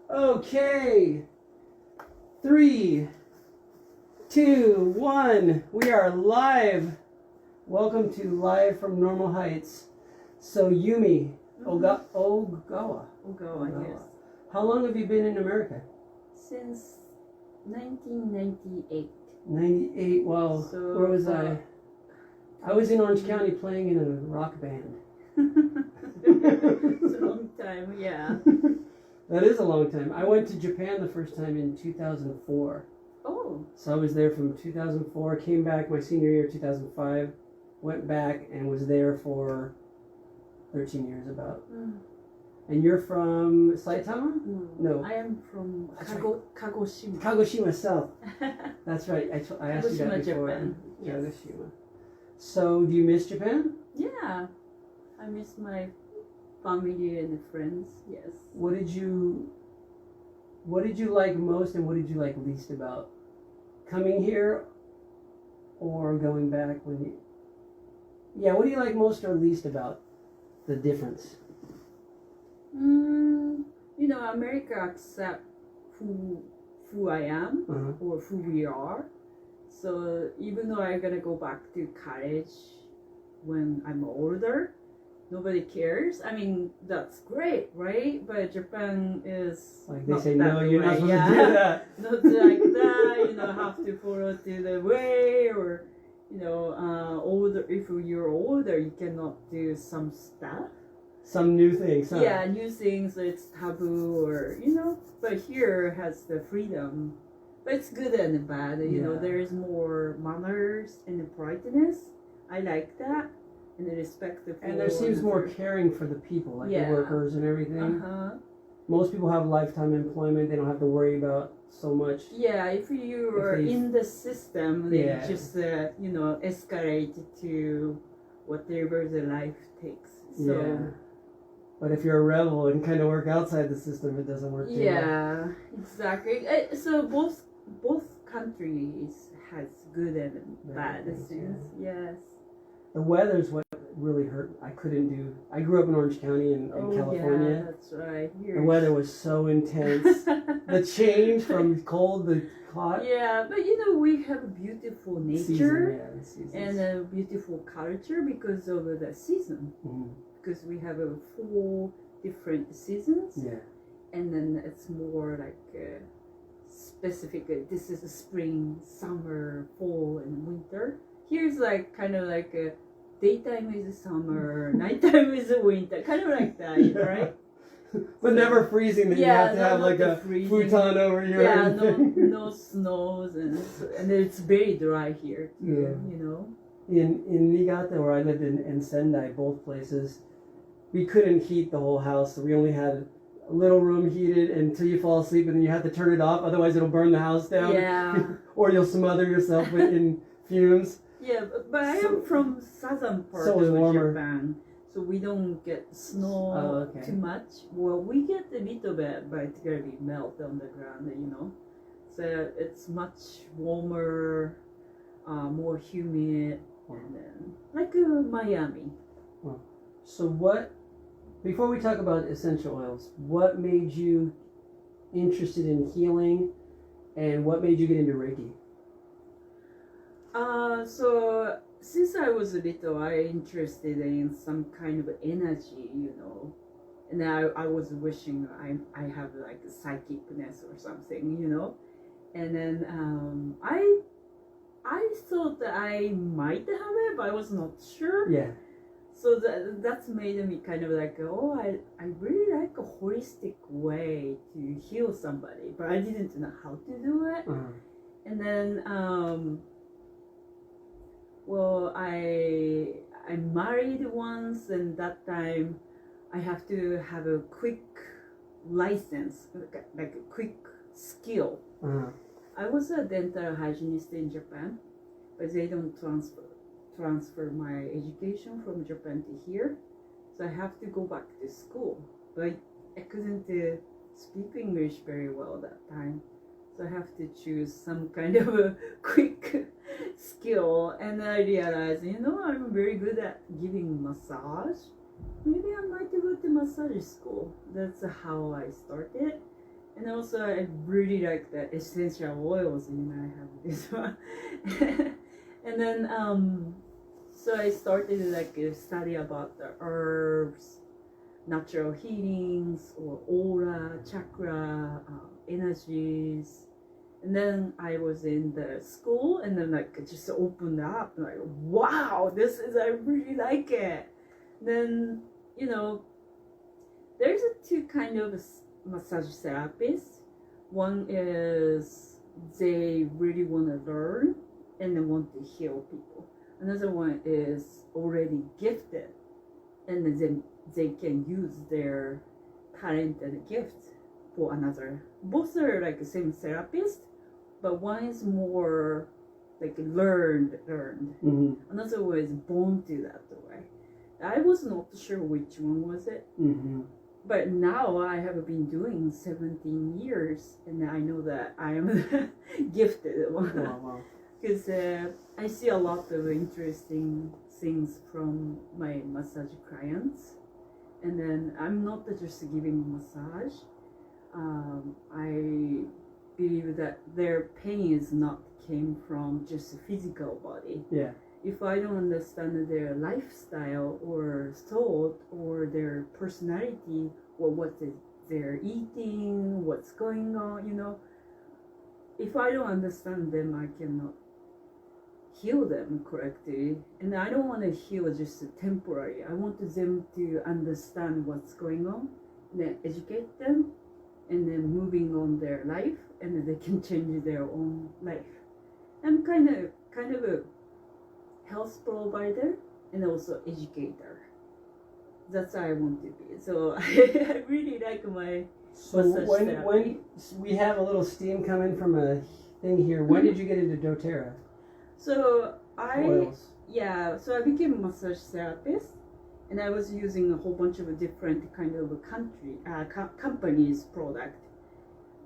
Okay. 3, 2, 1. We are live. Welcome to Live from Normal Heights. So Yumi Ogawa. Ogawa, yes. How long have you been in America? Since 1998. 98. Well, So, where was I? I was in Orange County playing in a rock band. It's a long time, yeah. That is a long time. I went to Japan the first time in 2004. Oh. So I was there from 2004, came back my senior year, 2005, went back and was there for 13 years about. And you're from Saitama? No. I am from Kagoshima. Kagoshima South. That's right. I asked you that Kagoshima, before. Japan. Yes. Kagoshima. So do you miss Japan? Yeah. I miss my family and friends, yes. What did you like most and what did you like least about coming here or going back what do you like most or least about the difference? America accept who I am or who we are. So even though I'm gonna go back to college when I'm older, nobody cares. I mean, that's great, right? But Japan is like they say, no, you're not supposed to do that. Not like that. Have to follow to the way, or older. If you're older, you cannot do some stuff. Some new things, huh? Yeah, new things. It's taboo, or But here has the freedom. But it's good and bad. There is more manners and politeness. I like that. And the respect the people. And there seems more caring for the people, like the workers and everything. Most people have lifetime employment. They don't have to worry about so much. Yeah, if you are in the system, they just escalate to whatever the life takes. So. Yeah. But if you're a rebel and kind of work outside the system, it doesn't work too well. Yeah, exactly. So both countries has good and bad things. Yes. The weather's what really hurt. I couldn't do. I grew up in Orange County in California. Yeah, that's right. The weather was so intense. The change from cold to hot. Yeah, but we have a beautiful nature and a beautiful culture because of the season. Because we have 4 different seasons. Yeah. And then it's more like specific. This is spring, summer, fall, and winter. Here's kind of like daytime is summer, nighttime is winter, kind of like that, right? But never freezing. That you have to have like a futon over your. Yeah, no snows, and it's very dry here too. In Niigata, where I lived in Sendai, both places, we couldn't heat the whole house, so we only had a little room heated until you fall asleep, and then you have to turn it off, otherwise it'll burn the house down. Yeah. Or you'll smother yourself in fumes. Yeah, but I am from southern part of Japan, so we don't get snow too much. Well, we get a little bit, but it's gonna be melt on the ground, So it's much warmer, more humid, and then like Miami. Wow. So before we talk about essential oils, what made you interested in healing, and what made you get into Reiki? So since I was little, I interested in some kind of energy, and I was wishing I have like a psychicness or something, and then I thought that I might have it, but I was not sure. Yeah. So that's made me kind of like, I really like a holistic way to heal somebody, but I didn't know how to do it. And then I married once, and that time I have to have a quick license, like a quick skill. I was a dental hygienist in Japan, but they don't transfer my education from Japan to here, so I have to go back to school. But I couldn't speak English very well that time, so I have to choose some kind of a quick skill. And I realized, I'm very good at giving massage. Maybe I might go to massage school. That's how I started. And also, I really like the essential oils, and I have this one. And then, so I started like a study about the herbs, natural healings, or aura, chakra, energies. And then I was in the school, and then like it just opened up, like wow, this is, I really like it. Then, you know, there's two kind of massage therapists. One is they really want to learn and they want to heal people. Another one is already gifted and then they can use their talent and gift for another. Both are like the same therapist, but one is more like learned. Mm-hmm. Another one is born to that way. I was not sure which one was it. Mm-hmm. But now I have been doing 17 years, and I know that I am the gifted one. Wow. Because I see a lot of interesting things from my massage clients. And then I'm not just giving massage. I believe that their pain is not came from just a physical body. Yeah. If I don't understand their lifestyle or thought or their personality or what they're eating, what's going on, you know, if I don't understand them, I cannot heal them correctly. And I don't want to heal just temporary. I want them to understand what's going on, and then educate them, and then moving on their life, and then they can change their own life. I'm kind of a health provider and also educator. That's how I want to be. So I really like my massage therapy. When we have a little steam coming from a thing here, when did you get into doTERRA? So Oils. So I became a massage therapist, and I was using a whole bunch of different kind of companies product.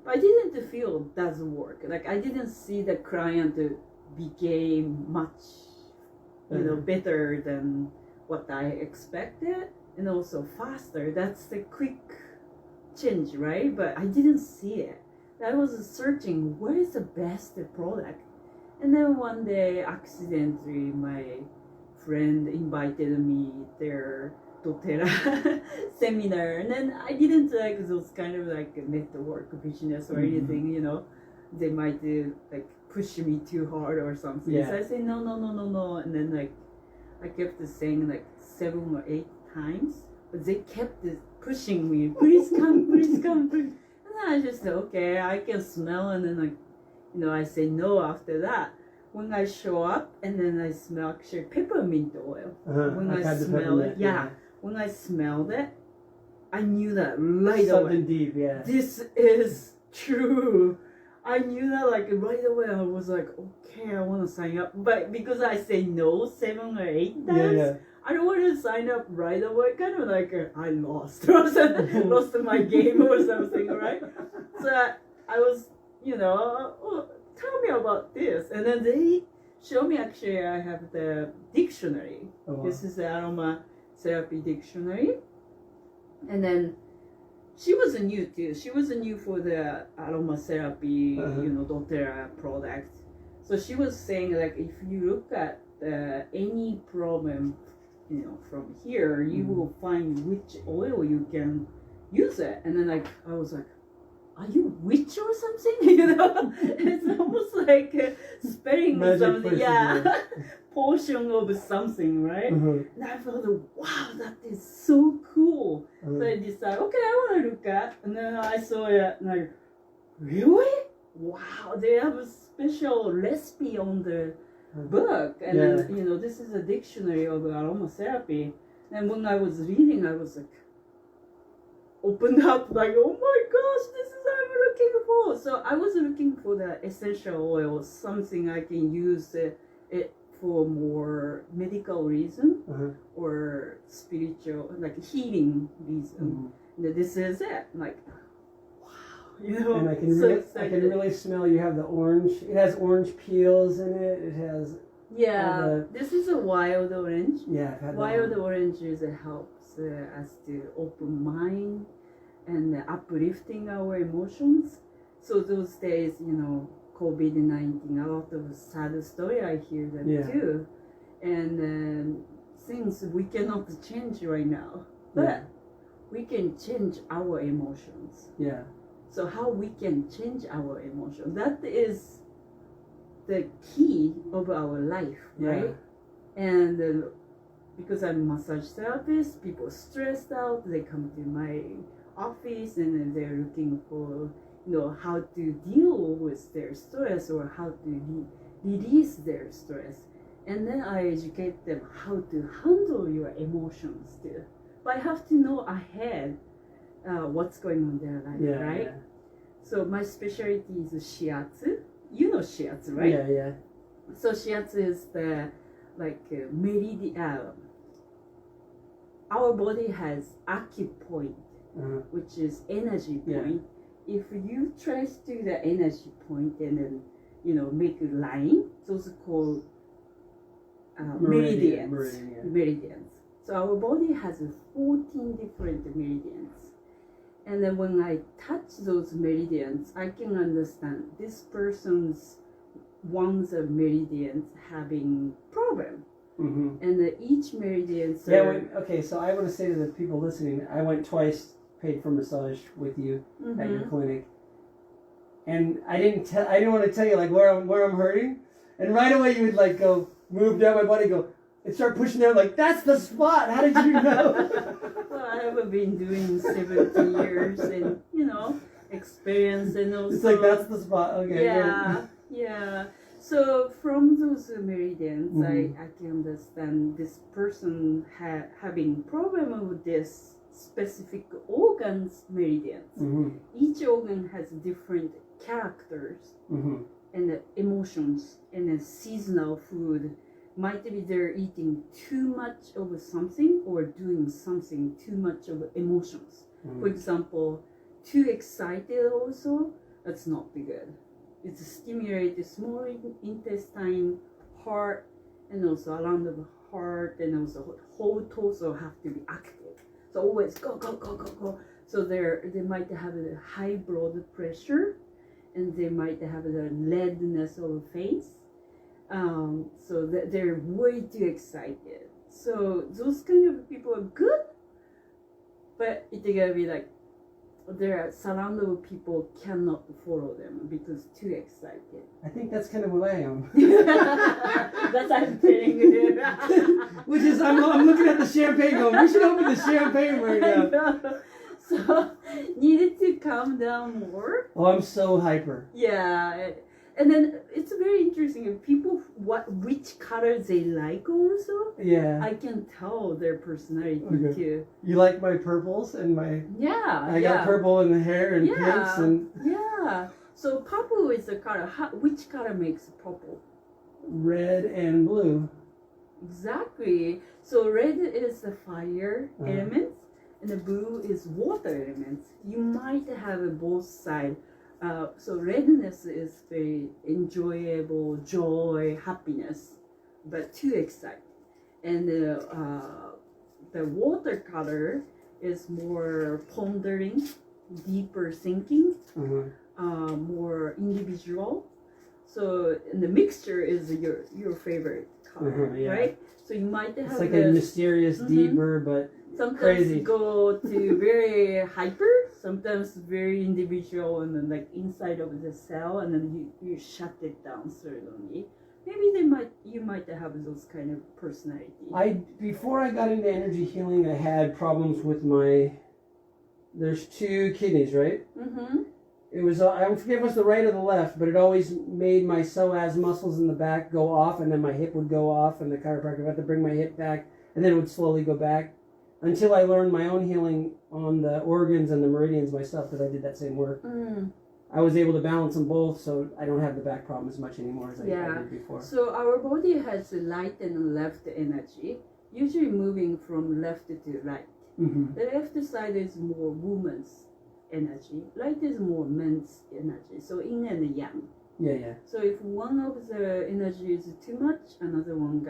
But I didn't feel it does work. Like I didn't see the client became much, better than what I expected, and also faster. That's the quick change, right? But I didn't see it. I was searching what is the best product, and then one day accidentally my friend invited me their doTERRA seminar, and then I didn't like those kind of like network business or anything, they might like push me too hard or something. Yeah. So I say no, and then like I kept saying like 7 or 8 times, but they kept pushing me, please come, please come, please. And then I just said, okay, I can smell, and then like, I say no after that. When I show up, and then I smell actually peppermint oil. When I smell it, when I smelled it, I knew that right away. Something deep, yeah. This is true. I knew that like right away. I was like, okay, I want to sign up. But because I say no 7 or 8 times, I don't want to sign up right away. Kind of like I lost my game or something, right? So I was, tell me about this. And then they show me, actually, I have the dictionary. Oh, wow. This is the aroma therapy dictionary. And then she was new too. She was new for the aromatherapy, doTERRA product. So she was saying like, if you look at any problem, from here, you will find which oil you can use it. And then like, I was like, are you witch or something? It's almost like spelling something. Portion of something, right? And I thought, wow, that is so cool. So I decided, okay, I want to look at. And then I saw it, and like, really? Wow, they have a special recipe on the book. And then, this is a dictionary of aromatherapy. And when I was reading, I was like, opened up, like, oh my gosh, this is what I'm looking for. So I was looking for the essential oil, something I can use it for more medical reason or spiritual, like healing reason. This is it. I'm like, wow, And I can really smell. You have the orange. It has orange peels in it. It has. This is a wild orange. Yeah, I've had wild orange helps us to open mind and uplifting our emotions. So those days, COVID-19, a lot of sad story I hear that too, and things we cannot change right now, but we can change our emotions. Yeah. So how we can change our emotions? That is the key of our life, right? And because I'm a massage therapist, people stressed out, they come to my office and then they're looking for, how to deal with their stress or how to release their stress. And then I educate them how to handle your emotions too. But I have to know ahead what's going on in their life, right? Yeah. So my specialty is shiatsu. You know shiatsu, right? Yeah. So shiatsu is the meridian. Our body has acupoint, which is energy point. If you trace to the energy point and then make a line, those are called meridians. So our body has 14 different meridians. And then when I touch those meridians, I can understand this person's one's of meridians having problem. And each meridian. So I want to say to the people listening, I went twice, paid for massage with you at your clinic, and I didn't want to tell you where I'm hurting, and right away you would go move down my body, and start pushing down that's the spot. How did you know? Well, I have been doing 70 years and experience, and also it's that's the spot. Okay. Yeah. So from those meridians, I can understand this person having problem with this specific organ's meridians. Each organ has different characters and emotions, and a seasonal food. Might be they're eating too much of something or doing something too much of emotions. For example, too excited also, that's not good. It stimulates small intestine, heart, and also around the heart, and also whole torso have to be active. So always go. So they might have a high blood pressure, and they might have the redness of the face. So they're way too excited. So those kind of people are good, but it's gotta be their surrounded people cannot follow them because too excited. I think that's kind of what I am. That's I'm telling you. Which is I'm looking at the champagne going, we should open the champagne right now. So needed to calm down more. Oh, I'm so hyper. Yeah. And then it's very interesting. If people which color they like also. Yeah. I can tell their personality too. You like my purples and my. Yeah. I got purple in the hair and pinks and. Yeah. So purple is the color. Which color makes purple? Red and blue. Exactly. So red is the fire element, and the blue is water elements. You might have both sides. So redness is very enjoyable, joy, happiness, but too excited. And the watercolor is more pondering, deeper thinking, more individual. So the mixture is your favorite color, right? So you might have it's a mysterious, deeper, but sometimes crazy. Go to very hyper, sometimes very individual, and then inside of the cell, and then you shut it down suddenly. Maybe you might have those kind of personality. Before I got into energy healing, I had problems with there's 2 kidneys, right? It was, I forget if it was the right or the left, but it always made my psoas muscles in the back go off, and then my hip would go off, and the chiropractor had to bring my hip back, and then it would slowly go back. Until I learned my own healing on the organs and the meridians myself, that I did that same work. I was able to balance them both, so I don't have the back problem as much anymore as I did before. So our body has light and left energy, usually moving from left to right. The left side is more woman's energy, right is more men's energy. So yin and yang. Yeah. So if one of the energy is too much, another one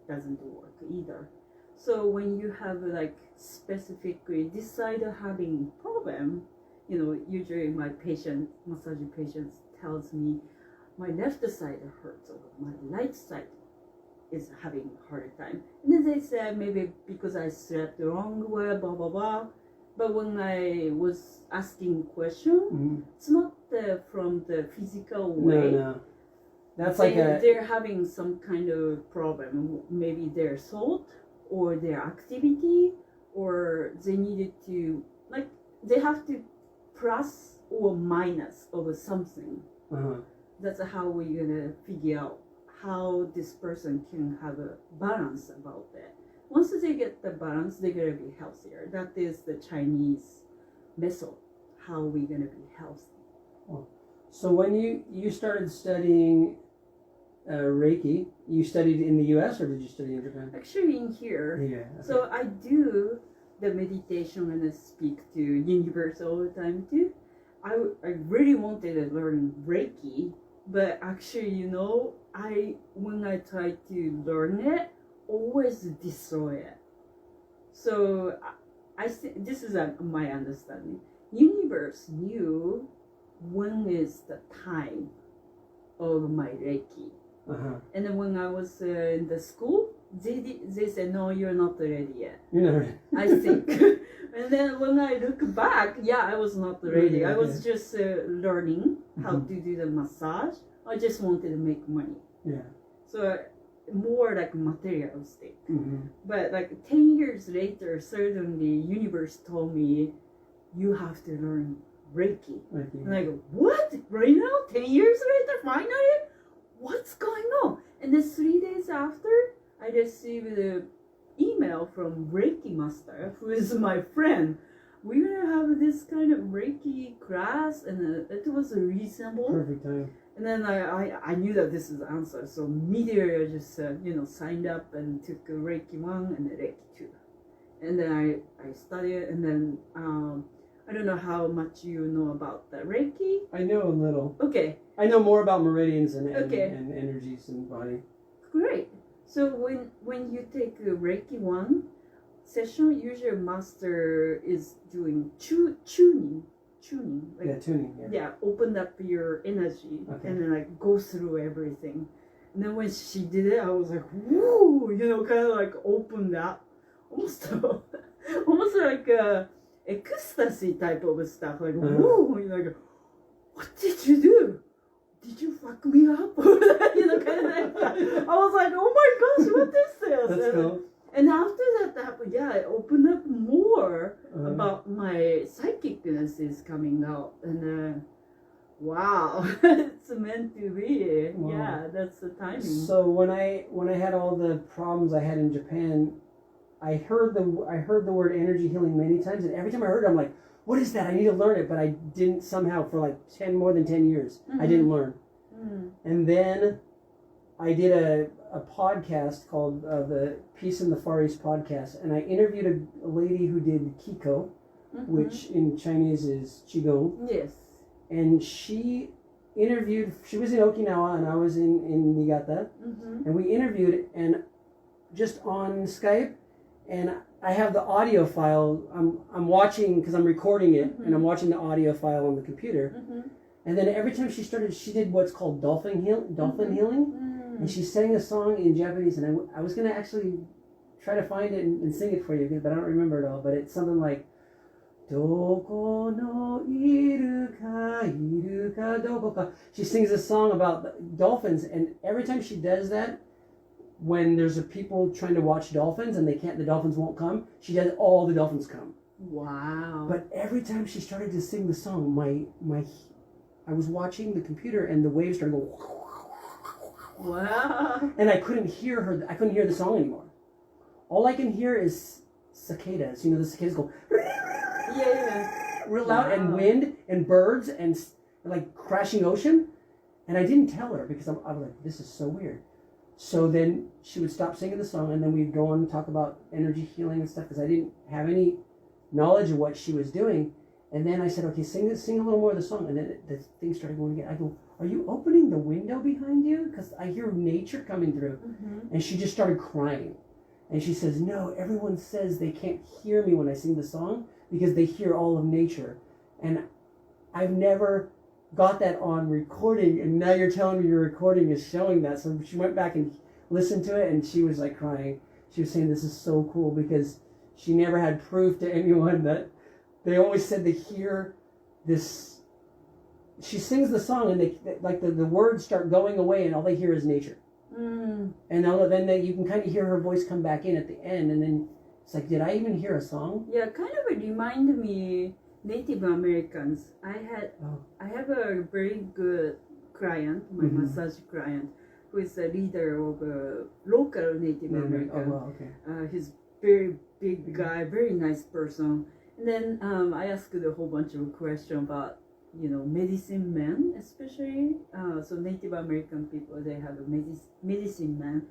doesn't work either. So when you have like specifically this side of having problem, you know, usually my massage patients tells me my left side hurts or my right side is having a harder time. And then they said maybe because I slept the wrong way, blah blah blah. But when I was asking question, it's not from the physical way. No. That's they're having some kind of problem. Maybe their thought or their activity, or they needed to, like, they have to plus or minus over something. That's how we're gonna figure out how this person can have a balance about that. Once they get the balance, they're gonna be healthier. That is the Chinese method, how we're gonna be healthy. So when you started studying Reiki, you studied in the U.S. or did you study in Japan? Actually in here. Yeah. Okay. So I do the meditation and I speak to universe all the time too. I really wanted to learn Reiki, but actually, you know, when I try to learn it, always destroy it. So I think this is my understanding. Universe knew when is the time of my Reiki. And then when I was in the school, they said, no, you're not ready yet. You're not ready. I think. And then when I look back, I was not ready. I was just learning how to do the massage. I just wanted to make money. Yeah. So more like materialistic. But like 10 years later, suddenly universe told me, you have to learn Reiki. And I go, what? Right now? 10 years later? Finally? What's going on? And then 3 days after, I received an email from Reiki master, who is my friend. We're gonna have this kind of Reiki class, and it was reasonable. Perfect time. And then I knew that this is the answer, so immediately I just signed up and took Reiki 1 and Reiki 2. And then I studied, and then I don't know how much you know about the Reiki. I know a little. Okay. I know more about meridians and energies in the body. Great. So when you take a Reiki 1 session, usually master is doing tuning. Like, tuning. Yeah, open up your energy and then like go through everything. And then when she did it, I was like, woo, kind of like opened up, almost like ecstasy type of stuff. Like, woo, like, what did you do? Did you fuck me up? Kind of like that. I was like, oh my gosh, what is this? That's cool. And after that happened, I opened up more about my psychicness is coming out. And wow, it's meant to be. Wow. Yeah, that's the timing. So when I had all the problems I had in Japan, I heard the word energy healing many times, and every time I heard it, I'm like, what is that? I need to learn it, but I didn't somehow for like more than 10 years. I didn't learn. And then I did a podcast called the Peace in the Far East podcast, and I interviewed a lady who did Kiko, which in Chinese is Qigong. Yes. And she was in Okinawa and I was in Niigata, and we interviewed, and just on Skype, and I have the audio file. I'm watching because I'm recording it, and I'm watching the audio file on the computer. And then every time she did what's called dolphin healing, and she sang a song in Japanese, and I was gonna actually try to find it and sing it for you, but I don't remember it all. But it's something like Doko no iruka doko ka. She sings a song about dolphins, and every time she does that, when there's people trying to watch dolphins and the dolphins won't come, she does all the dolphins come. Wow. But every time she started to sing the song, I was watching the computer and the waves started going. Wow. And I couldn't hear her. I couldn't hear the song anymore. All I can hear is cicadas. The cicadas go real loud, and wind and birds and like crashing ocean. And I didn't tell her because I was like, this is so weird. So then she would stop singing the song, and then we'd go on and talk about energy healing and stuff because I didn't have any knowledge of what she was doing. And then I said, okay, sing a little more of the song. And then the thing started going again. I go, are you opening the window behind you? Because I hear nature coming through. And she just started crying. And she says, no, everyone says they can't hear me when I sing the song because they hear all of nature. And I've never got that on recording, and now you're telling me your recording is showing that. So she went back and listened to it, and she was like crying. She was saying this is so cool because she never had proof to anyone that they always said they hear this. She sings the song, and they like the words start going away, and all they hear is nature. And then you can kind of hear her voice come back in at the end, and then it's like, did I even hear a song? Yeah, kind of remind me Native Americans. I have a very good client, my massage client, who is a leader of a local Native American. Oh, wow, okay. He's very big guy, very nice person. And then I asked a whole bunch of questions about, medicine men, especially. So Native American people, they have a medicine man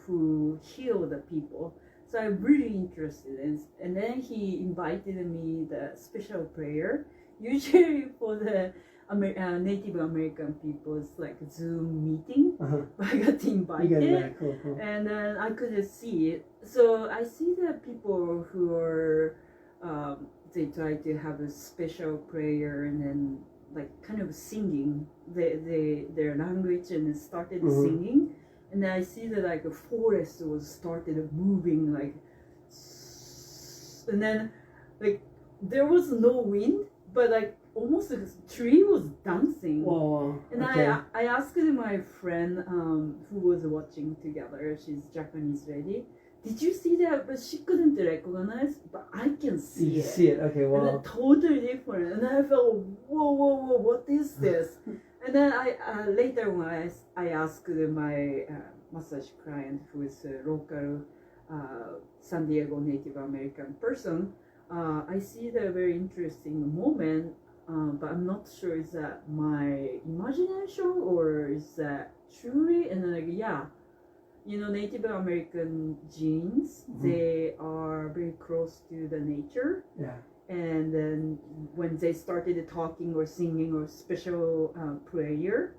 who heal the people. So I'm really interested in, and then he invited me the special prayer. Usually for the Native American people, it's like a Zoom meeting. But I got invited, cool. And then I couldn't see it. So I see the people who are they try to have a special prayer and then like kind of singing their language and then started singing. And then I see that like a forest was started moving like, and then like there was no wind, but like almost a tree was dancing. Whoa, and okay. I asked my friend who was watching together, she's Japanese lady, did you see that? But she couldn't recognize, but I can see you it. See it, okay, wow. And then totally different. And I felt, whoa, what is this? And then I later when I asked my massage client, who is a local San Diego Native American person, I see the very interesting moment, but I'm not sure is that my imagination or is that truly? And then like, yeah, Native American genes, they are very close to the nature. Yeah. And then when they started talking or singing or special prayer,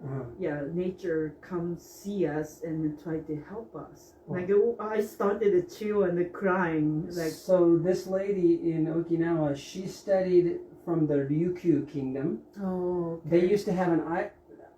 nature comes see us and try to help us. Like I started to chill and crying. Like, so this lady in Okinawa, she studied from the Ryukyu kingdom. oh, okay. They used to have an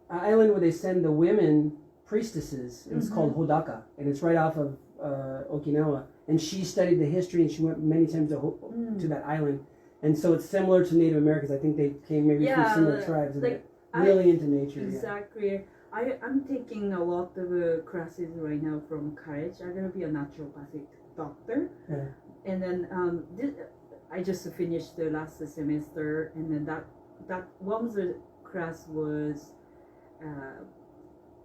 island where they send the women priestesses. It was called Hodaka, and it's right off of Okinawa. And she studied the history, and she went many times to that island. And so it's similar to Native Americans. I think they came maybe from similar tribes. And like, really into nature. Exactly. Yeah. I'm taking a lot of classes right now from college. I'm going to be a naturopathic doctor. Yeah. And then I just finished the last semester. And then that one of the class was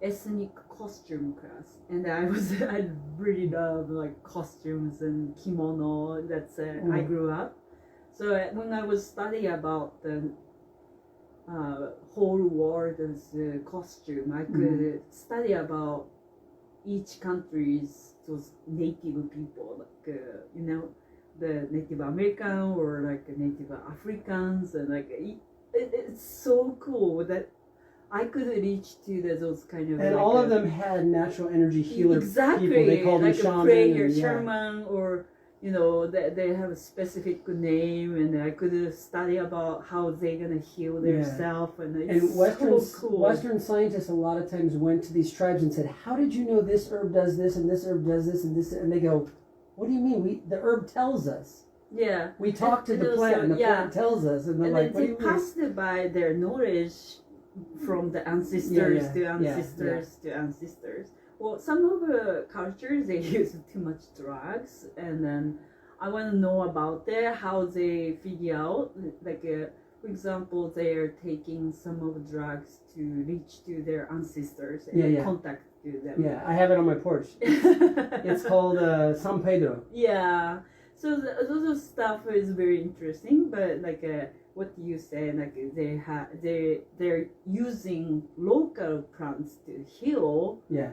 ethnic costume class. And I really love like costumes and kimono. That's I grew up. So when I was studying about the whole world's costume, I could study about each country's those native people, like the Native American or like Native Africans, and like it's so cool that I could reach to those kind of. And like all of them had natural energy healer exactly, people. They called like them shaman. A prayer, shaman, or they have a specific name, and I could study about how they're gonna heal themselves, and it's so cool. Western scientists a lot of times went to these tribes and said, "How did you know this herb does this and this herb does this and this?" And they go, "What do you mean? The herb tells us." Yeah. We talk to the plant, and the plant tells us, and they're and like, "What they do you mean?" passed by their knowledge from the ancestors to ancestors to ancestors. Well, some of the cultures, they use too much drugs, and then I want to know about how they figure out, like, for example, they are taking some of the drugs to reach to their ancestors and contact to them. Yeah, I have it on my porch. It's called San Pedro. Yeah, so those stuff is very interesting, but like what you say, like they're using local plants to heal. Yeah.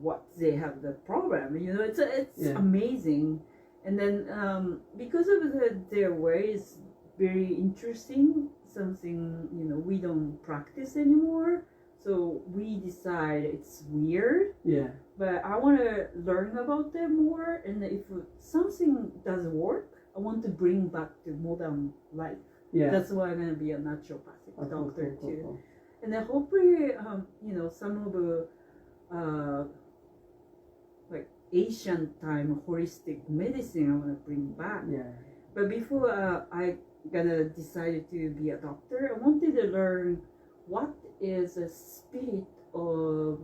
What they have the problem, it's amazing. And then because of their way is very interesting, something we don't practice anymore. So we decide it's weird, Yeah. but I want to learn about them more. And if something doesn't work, I want to bring back to modern life. Yeah. That's why I'm gonna be a naturopathic Oh, doctor cool, too. cool. And then hopefully, some of the like Asian time holistic medicine I want to bring back. Yeah. But before I gonna decide to be a doctor, I wanted to learn what is a spirit of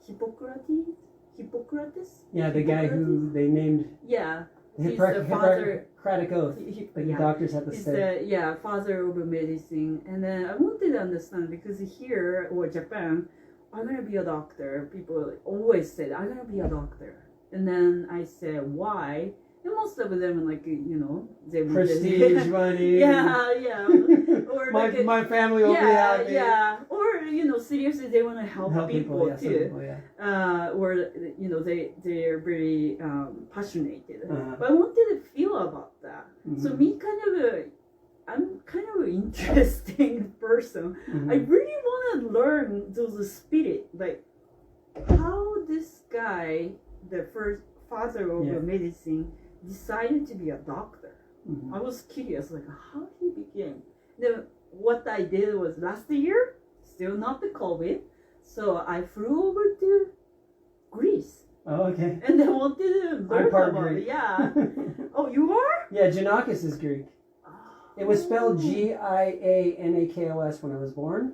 Hippocrates. Yeah, the guy who they named Yeah, the he's the father. Hippocratic Oath. Like the doctors have to He's say. the father of medicine. And then I wanted to understand because here or Japan, I'm gonna be a doctor. People always said I'm gonna be a doctor, and then I said why. And most of them like they want Prestige, money. yeah. Or my family will be happy. Yeah. Or seriously, they want to help people yeah, too. people, yeah. Or they are very passionate. Uh-huh. But I wanted to feel about that. Mm-hmm. So I'm kind of an interesting person. Mm-hmm. I really want to learn those spirit, like how this guy, the first father of medicine, decided to be a doctor. Mm-hmm. I was curious, like how he became. Then what I did was last year, still not the COVID, so I flew over to Greece. Oh, okay. And I wanted to learn part about Greek. it. Yeah. Oh, you are? Yeah, Giannakis is Greek. It was spelled Gianakos when I was born,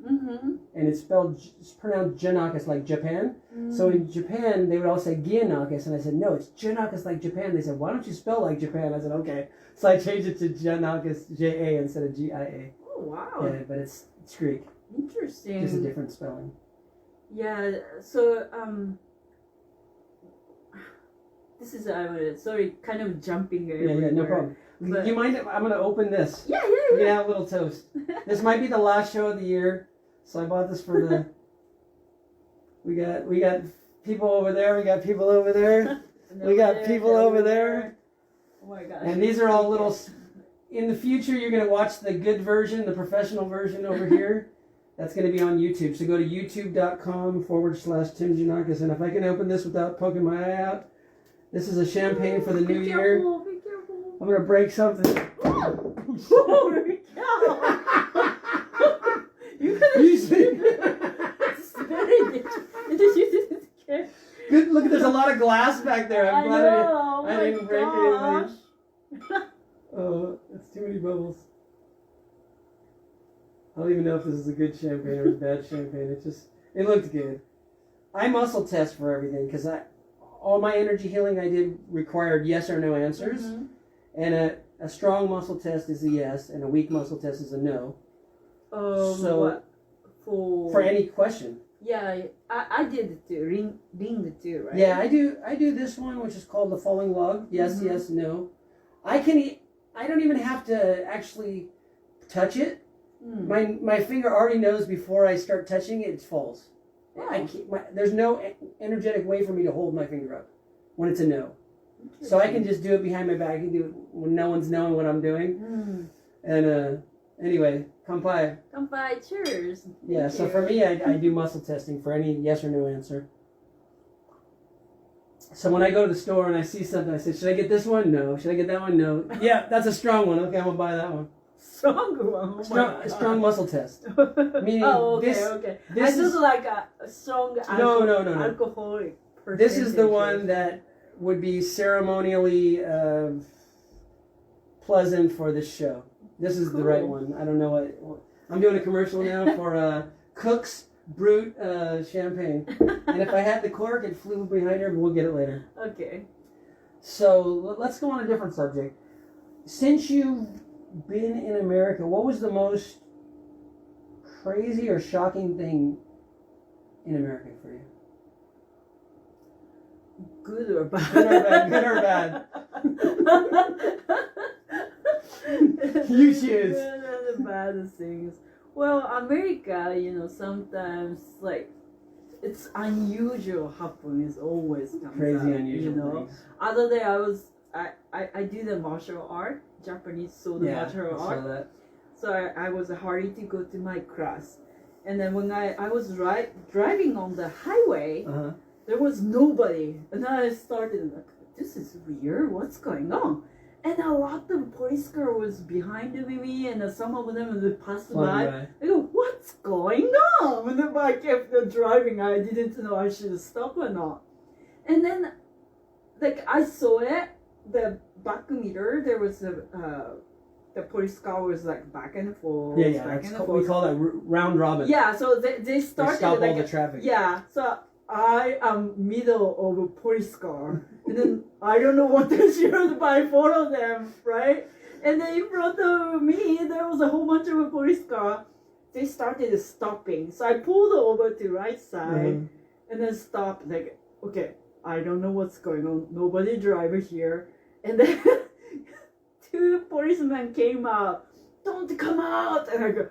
and it's pronounced Giannakis like Japan. So in Japan, they would all say Giannakis, and I said, no, it's Giannakis like Japan. They said, why don't you spell like Japan? I said, okay. So I changed it to Giannakis, J-A instead of G-I-A. Oh, wow. Yeah, but it's Greek. Interesting. Just a different spelling. Yeah, so, this is, sorry, kind of jumping everywhere. Yeah, no problem. But, you mind if I'm going to open this? Yeah. We're going to have a little toast. This might be the last show of the year, so I bought this for the... We got people over there, we got people over there, we got people over there. Oh my gosh. And these are all little... In the future, you're going to watch the good version, the professional version over here. That's going to be on YouTube. So go to youtube.com/Tim Giannakis. And if I can open this without poking my eye out, this is a champagne for the new year. Be careful. I'm going to break something. Holy cow! You see? It's very dangerous. Good. Look, there's a lot of glass back there. I'm glad I didn't break anything. Oh, that's too many bubbles. I don't even know if this is a good champagne or a bad champagne. It looked good. I muscle test for everything because all my energy healing I did required yes or no answers. Mm-hmm. And a strong muscle test is a yes, and a weak muscle test is a no. So what? For any question. Yeah, I did it too. Ring it too, right? Yeah, I do this one, which is called the falling log. Yes, yes, no. I don't even have to actually touch it. My finger already knows before I start touching it, it falls. Wow. There's no energetic way for me to hold my finger up when it's a no. So I can just do it behind my back. I can do it when no one's knowing what I'm doing. And anyway, kanpai. Kanpai, cheers. Yeah, so for me, I do muscle testing for any yes or no answer. So when I go to the store and I see something, I say, should I get this one? No. Should I get that one? No. Yeah, that's a strong one. Okay, I'm going to buy that one. Strong one? Strong muscle test. Meaning okay. This is like a strong alcoholic percentage. This is the one that would be ceremonially pleasant for this show. This is the right one. I don't know what... I'm doing a commercial now for Cook's Brut champagne. And if I had the cork, it flew behind her, but we'll get it later. Okay. So let's go on a different subject. Since you've been in America, what was the most crazy or shocking thing in America for you? Good or bad? Good or bad. You choose. Good and bad things. Well, America, sometimes like it's unusual happen. It's always comes crazy out, unusual things. Other day I do the martial art, Japanese sword martial art. That. So I was hurried to go to my class, And then when I was driving on the highway, there was nobody. And I started like, this is weird. What's going on? And a lot of police car was behind me, and some of them passed by. I go, what's going on? And then I kept driving. I didn't know I should stop or not. And then, like, I saw it, the back mirror, there was the police car was like back and forth. We call that round robin. Yeah, so they started. They stop like, all the traffic. Yeah, so I am middle of a police car, and then I don't know what they should, but I follow them, right? And then in front of me, there was a whole bunch of a police car. They started stopping, so I pulled over to right side, and then stopped. Like, okay, I don't know what's going on. Nobody driver here, and then two policemen came out. Don't come out! And I go,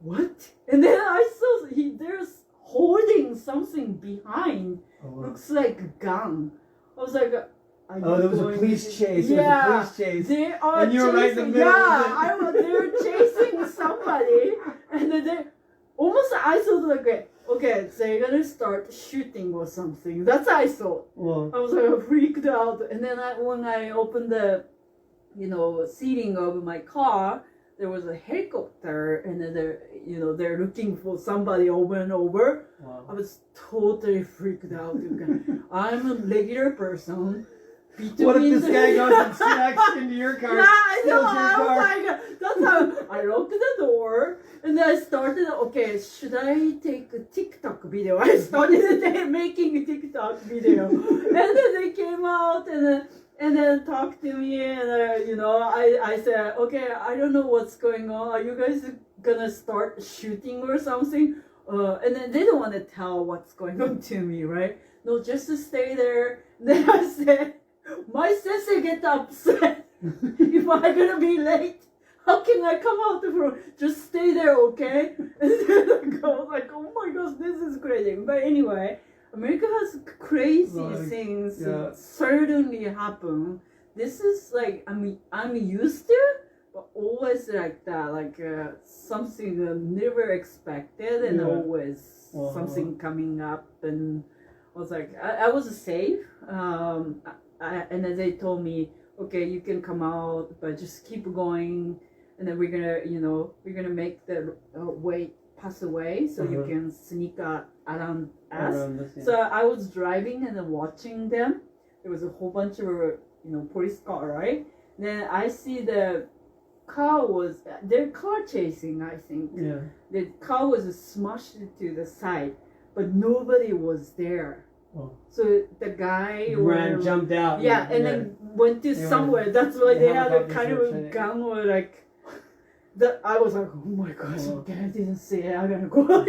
what? And then I saw there's holding something behind. Looks like a gun. I was like, there was a police chase. Yeah, there was a police chase. They are and you were chasing. right in the middle. Yeah, they were chasing somebody, and then they almost. I thought like, okay, they're gonna start shooting or something. That's what I thought. Well, I was like freaked out, and then when I opened the, seating of my car, there was a helicopter, and then they're looking for somebody over and over. wow. I was totally freaked out. I'm a regular person. What if this guy goes and smacks into your car? Yeah, I know. Steals your car? I was like, that's how I locked the door, and then I started. Okay, should I take a TikTok video? I started making a TikTok video, and then they came out and then talked to me, and I said, okay, I don't know what's going on. Are you guys gonna start shooting or something? And then they don't want to tell what's going on to me, right? No, just to stay there. Then I said, my sensei get upset if I'm gonna be late. How can I come out from? Just stay there, okay? And then I was like, oh my gosh, this is crazy. But anyway, America has crazy things certainly happen. This is like I'm used to, but always like that, like something never expected, and always something coming up. And I was like, I was safe. And then they told me, okay, you can come out, but just keep going, and then we're gonna make the way pass away, so you can sneak around us. So I was driving and then watching them. There was a whole bunch of police car, right? Then I see their car chasing, I think. Yeah. The car was smashed to the side, but nobody was there. Oh. So the guy jumped out. Yeah, and then went to somewhere. That's why they had a kind of a gun or like. I was like, oh my gosh, okay, I didn't see it. I'm gonna go,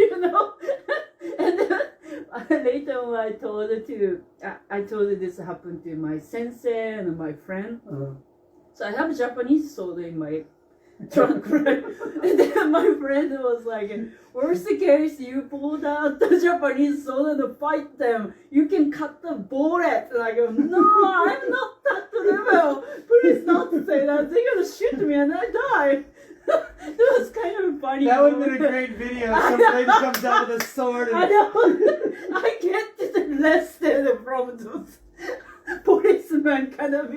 And then later on, I told her this happened to my sensei and my friend. So I have Japanese soda in my trunk, right? And then my friend was like, worst case, you pulled out the Japanese soda to fight them. You can cut the bullet. And I go, no, I'm not that level. Please don't say that. They're gonna shoot me and I die. It was kind of funny. That would have been a great video. Some lady comes out with a sword. And I know. I get arrested from those policemen kind of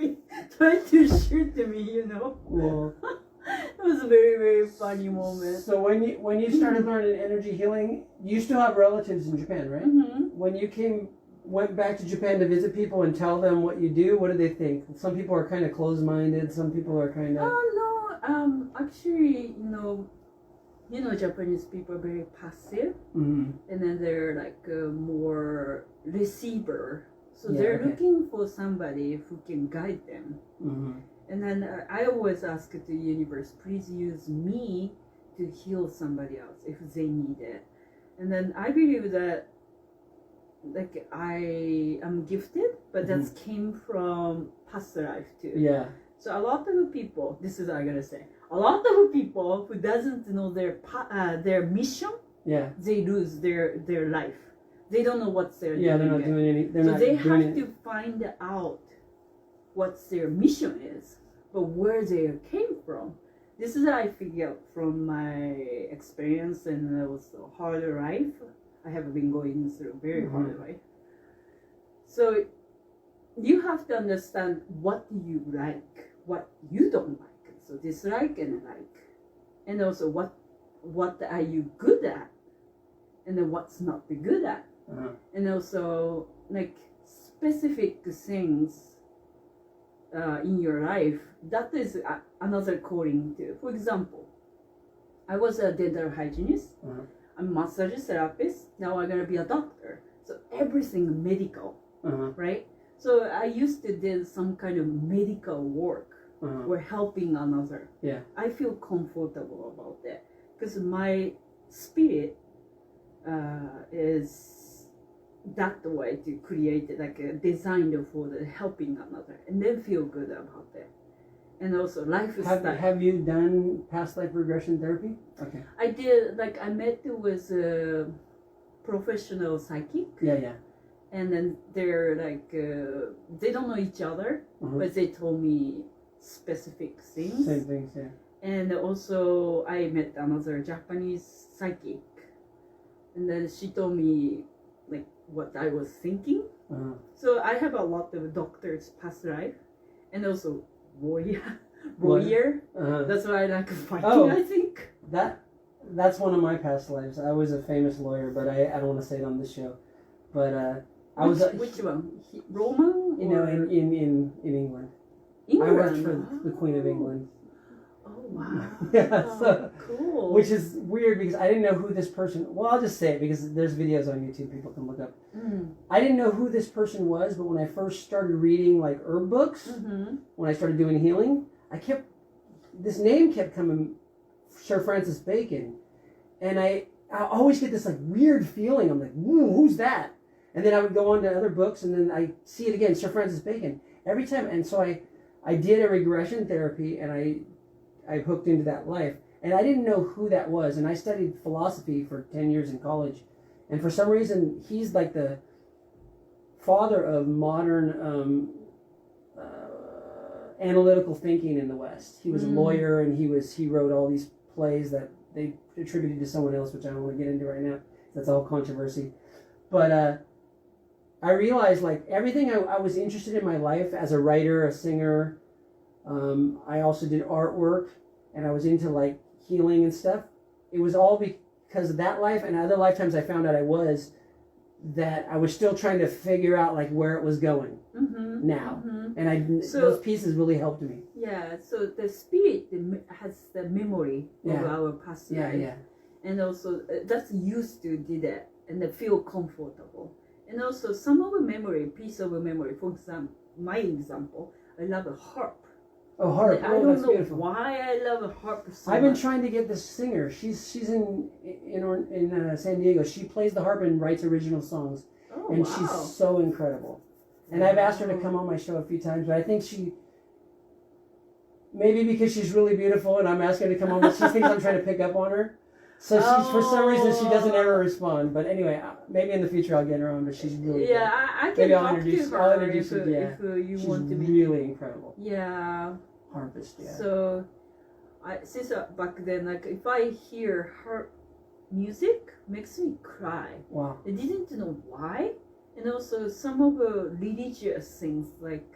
trying to shoot me, Well, it was a very, very funny moment. So when you started learning energy healing, you still have relatives in Japan, right? Mm-hmm. When you went back to Japan to visit people and tell them what you do, what do they think? Some people are kind of closed-minded. Some people are kind of... Oh, no. Actually, Japanese people are very passive. Mm-hmm. And then they're like more receiver. So they're looking for somebody who can guide them. Mm-hmm. And then I always ask the universe, please use me to heal somebody else if they need it. And then I believe that like I am gifted, but that came from past life too. Yeah. So a lot of people, this is what I'm gonna say, a lot of people who doesn't know their mission, they lose their life. They don't know what's their they're not doing any. So they have to find out what their mission is, but where they came from. this is I figured from my experience and also hard life. I have been going through very hard life. So you have to understand what you like, what you don't like. So dislike and like, and also what are you good at, and then what's not be good at, and also like specific things in your life. That is another calling too. For example, I was a dental hygienist. I'm a massage therapist. Now I'm gonna be a doctor. So everything medical, right? So I used to do some kind of medical work or helping another. Yeah. I feel comfortable about that because my spirit is that way to create like a design for the helping another and then feel good about that. And also lifestyle. Have you done past life regression therapy? Okay. I did, like I met with a professional psychic. Yeah. And then they're like, they don't know each other, but they told me specific things. Same things, yeah. And also I met another Japanese psychic. And then she told me like what I was thinking. So I have a lot of doctors past life. And also warrior. That's why I like fighting, I think. That's one of my past lives. I was a famous lawyer, but I don't want to say it on this show. But which one? Roman? You know, in England. I worked for the Queen of England. Oh wow! Yeah, so cool. Which is weird because I didn't know who this person. Well, I'll just say it because there's videos on YouTube people can look up. I didn't know who this person was, but when I first started reading like herb books, when I started doing healing, this name kept coming, Sir Francis Bacon, and I always get this like weird feeling. I'm like, who's that? And then I would go on to other books, and then I see it again, Sir Francis Bacon, every time. And so I did a regression therapy, and I hooked into that life. And I didn't know who that was. And I studied philosophy for 10 years in college. And for some reason, he's like the father of modern analytical thinking in the West. He was a lawyer, and he wrote all these plays that they attributed to someone else, which I don't want to get into right now. That's all controversy. But I realized like everything I was interested in my life as a writer, a singer. I also did artwork, and I was into like healing and stuff. It was all because of that life and other lifetimes I found out I was still trying to figure out like where it was going now. And those pieces really helped me. Yeah, so the spirit has the memory of our past life. Yeah. And also that's used to do that and they feel comfortable. And also some of the memory, piece of a memory, for example, my example, I love a harp. Oh, harp! I don't know beautiful. Why I love a harp so I've been much. trying to get this singer. She's in San Diego. She plays the harp and writes original songs, and wow. she's so incredible. And I've asked her to come on my show a few times, but I think maybe because she's really beautiful, and I'm asking her to come on, but she thinks I'm trying to pick up on her. So for some reason she doesn't ever respond. But anyway, maybe in the future I'll get her on. But she's really good. I can talk to her. I'll introduce her. Yeah, if you she's want to be really incredible. Yeah. Harpist. Yeah. So, since back then, like if I hear her music, makes me cry. Wow. I didn't know why, and also some of the religious things like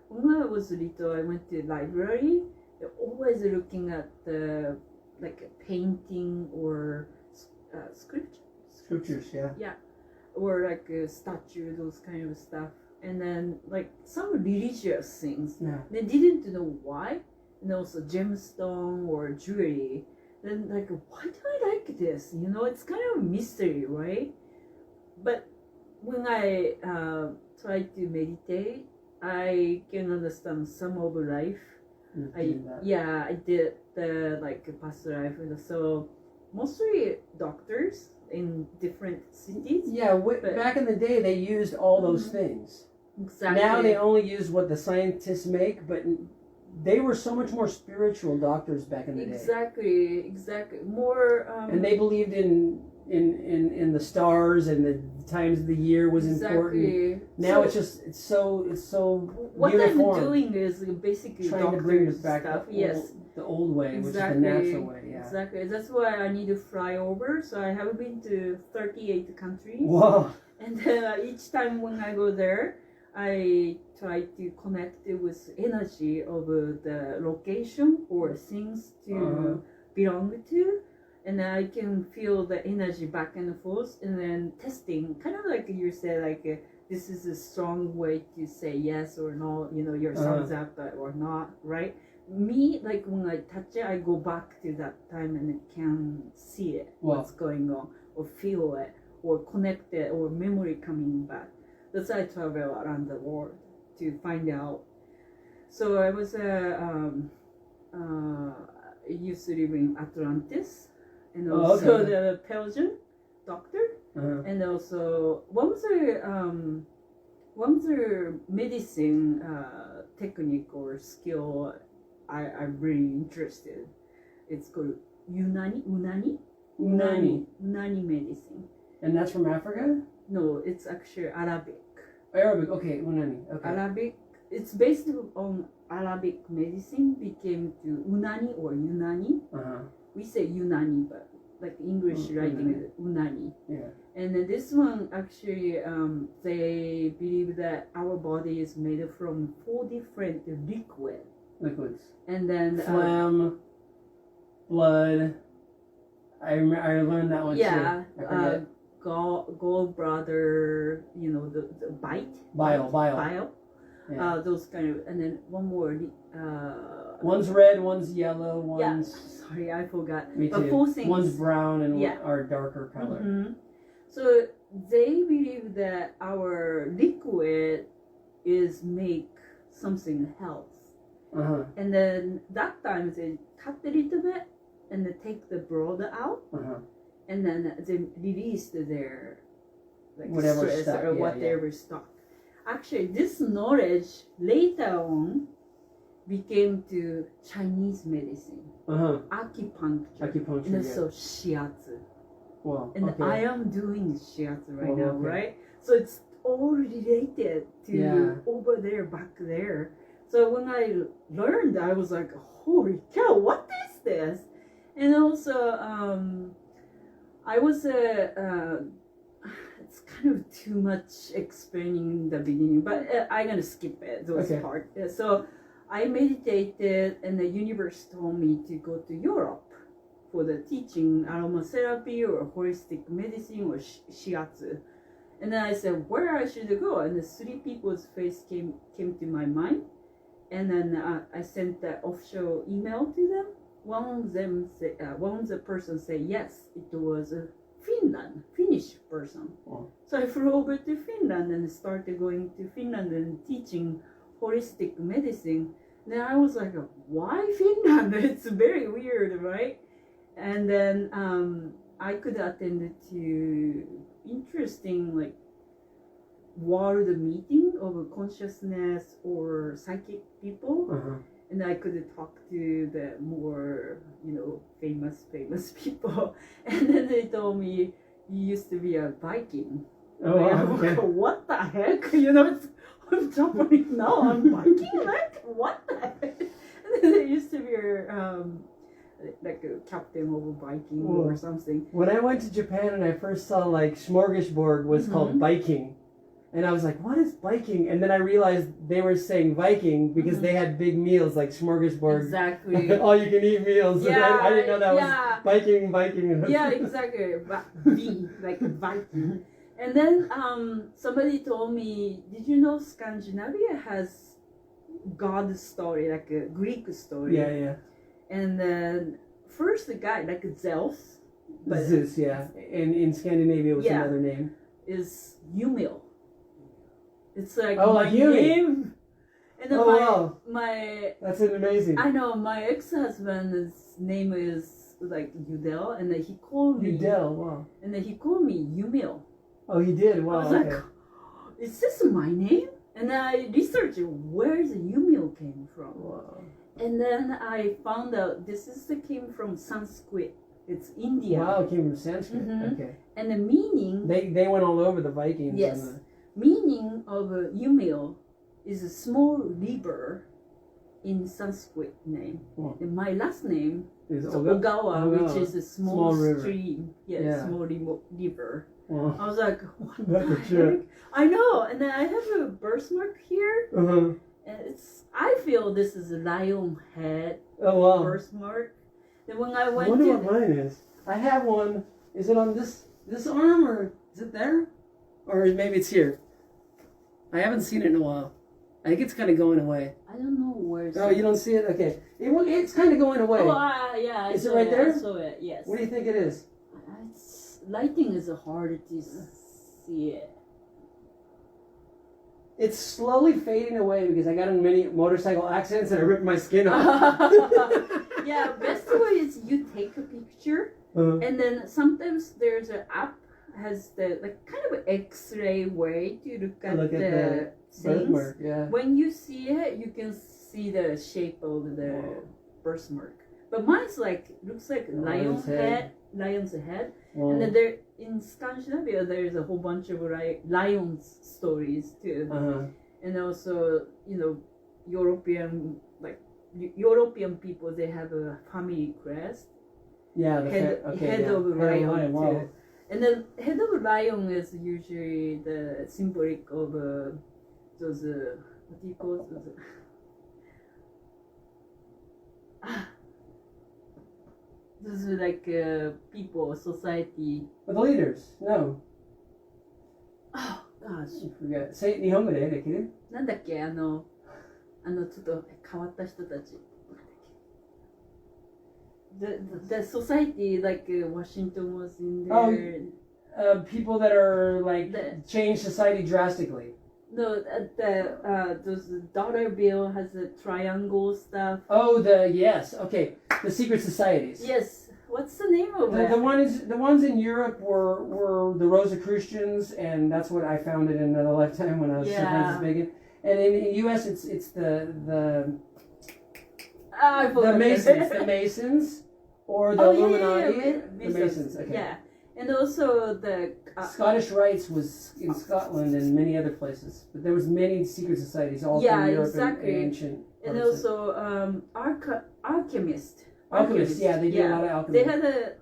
when I was little, I went to library. They're always looking at the like a painting or scriptures, yeah, or like a statue, those kind of stuff, and then like some religious things. Yeah. They didn't know why, and also gemstone or jewelry. Then like, why do I like this? You know, it's kind of a mystery, right? But when I try to meditate, I can understand some of life. I did the like past life, and so mostly doctors in different cities. Yeah, back in the day they used all those things. Exactly. Now they only use what the scientists make, but they were so much more spiritual doctors back in the day. Exactly. More. And they believed in in the stars and the times of the year was important. Now so it's so what uniform. I'm doing is basically Trying to bring us doctor back stuff. yes. The old way, Exactly. which is the natural way. Yeah. Exactly. That's why I need to fly over. So I have been to 38 countries. Whoa. And each time when I go there, I try to connect it with energy of the location or things to belong to. And I can feel the energy back and forth, and then testing, kind of like you said, like this is a strong way to say yes or no, your thumbs up or not, right? Me, like when I touch it, I go back to that time and I can see it, what's going on, or feel it, or connect it, or memory coming back. That's why I travel around the world to find out. So I was used to live in Atlantis, and also the Belgian doctor, and also one other medicine technique or skill I'm really interested. It's called Unani medicine. And that's from Africa? No, it's actually Arabic. Arabic, okay, Unani. Okay. Arabic. It's based on Arabic medicine became to Unani or Yunani. We say Yunani, but like English writing is Unani. Yeah. And then this one actually, they believe that our body is made from 4 different liquids. And then phlegm, blood. I learned that one too. Yeah. Gallbladder, the bile. Yeah. Those kind of, and then one more. One's red, one's yellow, one's. Yeah. Sorry, I forgot. Me too. But 4 things. One's brown and are darker color. Mm-hmm. So they believe that our liquid is make something health. And then that time they cut a little bit and they take the blood out. And then they release their whatever stress stuff, or whatever stuff. Actually, this knowledge later on became to Chinese medicine, acupuncture, and also shiatsu. Wow. And I am doing shiatsu right now, right? So it's all related to over there, back there. So when I learned, I was like, holy cow, what is this? And also, I was it's kind of too much explaining in the beginning, but I'm gonna skip it, those parts. So I meditated, and the universe told me to go to Europe for the teaching aromatherapy or holistic medicine or shiatsu. And then I said, where I should go? And the 3 people's face came to my mind. And then I sent the official email to them. One of the person said yes, it was a Finnish person. So I flew over to Finland and started going to Finland and teaching holistic medicine. Then I was like, why Finland? It's very weird, right? And then I could attend to interesting world meeting of consciousness or psychic people. And I could talk to the more, famous people. And then they told me, you used to be a Viking. Oh, wow. Okay. What the heck? I'm Japanese now, I'm Viking? What the heck? And then they used to be like a captain of a Viking or something. When I went to Japan and I first saw smorgasbord was called Viking. And I was like, what is Viking? And then I realized they were saying Viking because they had big meals like smorgasbord. Exactly. All you can eat meals. Yeah, I didn't know that was Viking. Yeah, exactly. Like Viking. And then somebody told me, did you know Scandinavia has God story, like a Greek story? Yeah. And then first the guy, like Zeus. Zeus, yeah. And in Scandinavia it was another name. Is Yumi. It's like like Yumi. Name. And then my that's amazing. I know my ex-husband's name is like Udell, and then he called me Udell. Wow. And then he called me Yumil. Oh, he did. Wow. I was like, is this my name? And then I researched where the Yumil came from. Wow. And then I found out came from Sanskrit It's Indian. Wow, it came from Sanskrit. Mhm. Okay. And the meaning, They went all over the Vikings. yes, And meaning of Yumi is a small river in Sanskrit name. Oh. And my last name is is Ogawa. Ogawa, which is a small river. stream. Yes, Yeah. small river. Well, I was like, what That's the a trip. heck? I know. And then I have a birthmark here. uh-huh. And I feel this is a lion head Oh, wow. birthmark. Then when I I went wonder to what mine is. I have one. Is it on this arm, or is it there? Or maybe it's here. I haven't seen it in a while. I think it's kind of going away. I don't know where it's Oh, you don't see it? Okay. It's kind of going away. Oh, yeah. Is it right there? I saw it, yes. What do you think it is? Lighting is hard to see it. It's slowly fading away because I got in many motorcycle accidents and I ripped my skin off. Yeah, best way is you take a picture and then sometimes there's an app has the like kind of X-ray way to look at the things. Birthmark, yeah. When you see it, you can see the shape of the birthmark. But mine's like looks like lion's head. Wow. And then there in Scandinavia there's a whole bunch of lions stories too. And also, European people, they have a family crest. Yeah, Head of lion wow. too. And the head of lion is usually the symbolic of those what do you call those? Those are like people, society. But the leaders, no. Oh gosh. I forget. Say it 日本語でできる？なんだっけちょっと変わった人たち。The society like Washington was in there. People that are like change society drastically. No, those dollar bill has a triangle stuff. Oh, yes, okay, the secret societies. Yes, what's the name of it? The ones in Europe were the Rosicrucians, and that's what I founded in another lifetime when I was Sir Francis Bacon. And in the U.S., it's the Masons, or the Illuminati. The Masons. Okay. Yeah, and also the Scottish Rites was in Scotland and many other places, but there was many secret societies all through Europe and ancient. And also alchemists. Alchemists, yeah, they do a lot of alchemy. They had a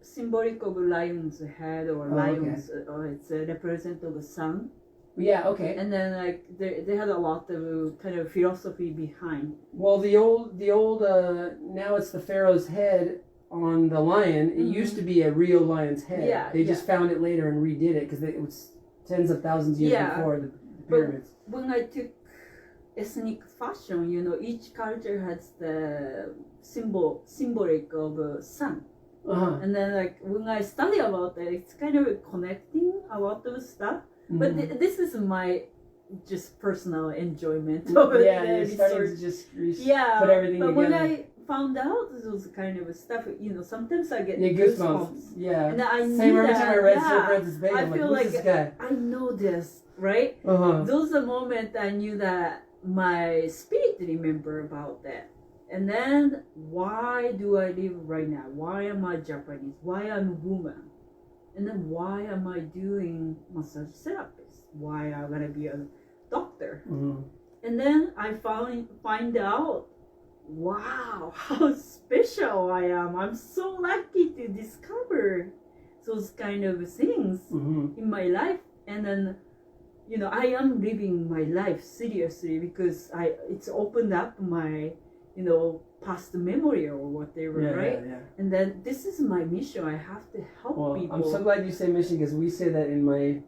symbolic of lion's head or lions, or it's a represent of the sun. Yeah, okay. And then like they had a lot of kind of philosophy behind. Well, the old now it's the pharaoh's head on the lion. It used to be a real lion's head. Yeah, they just found it later and redid it because it was tens of thousands of years before the pyramids. But when I took ethnic fashion, each culture has the symbolic of a sun. And then like when I study about it, it's kind of connecting a lot of stuff. But this is my just personal enjoyment of it. Yeah, you're starting to just put everything but together. when I found out those kind of stuff, sometimes I get goosebumps. Yeah. And I knew Same every time I read Sir Francis Bacon, I'm feel like, who's this guy? I know this, right? Those are moments I knew that my spirit remember about that. And then why do I live right now? Why am I Japanese? Why am I a woman? And then why am I doing massage therapist? Why am I gonna be a doctor? And then I find out, wow, how special I am. I'm so lucky to discover those kind of things in my life. And then, I am living my life seriously because it's opened up my, past memory or whatever, right? Yeah. And then this is my mission. I have to help people. I'm so glad you say mission because we say that in my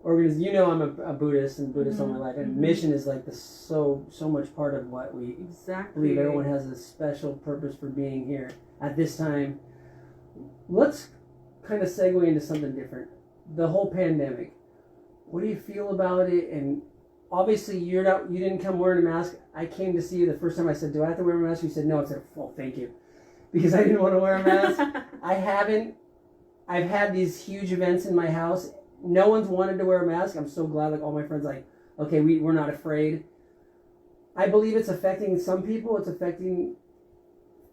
organization. I'm a Buddhist and Buddhist all my life, and mission is like so much part of what we believe. Everyone has a special purpose for being here at this time. Let's kind of segue into something different. The whole pandemic. What do you feel about it? And obviously, you didn't come wearing a mask. I came to see you the first time. I said, "Do I have to wear a mask?" You said, "No." I said, "Well, thank you," because I didn't want to wear a mask. I haven't. I've had these huge events in my house. No one's wanted to wear a mask. I'm so glad. Like all my friends, like, okay, we're not afraid. I believe it's affecting some people. It's affecting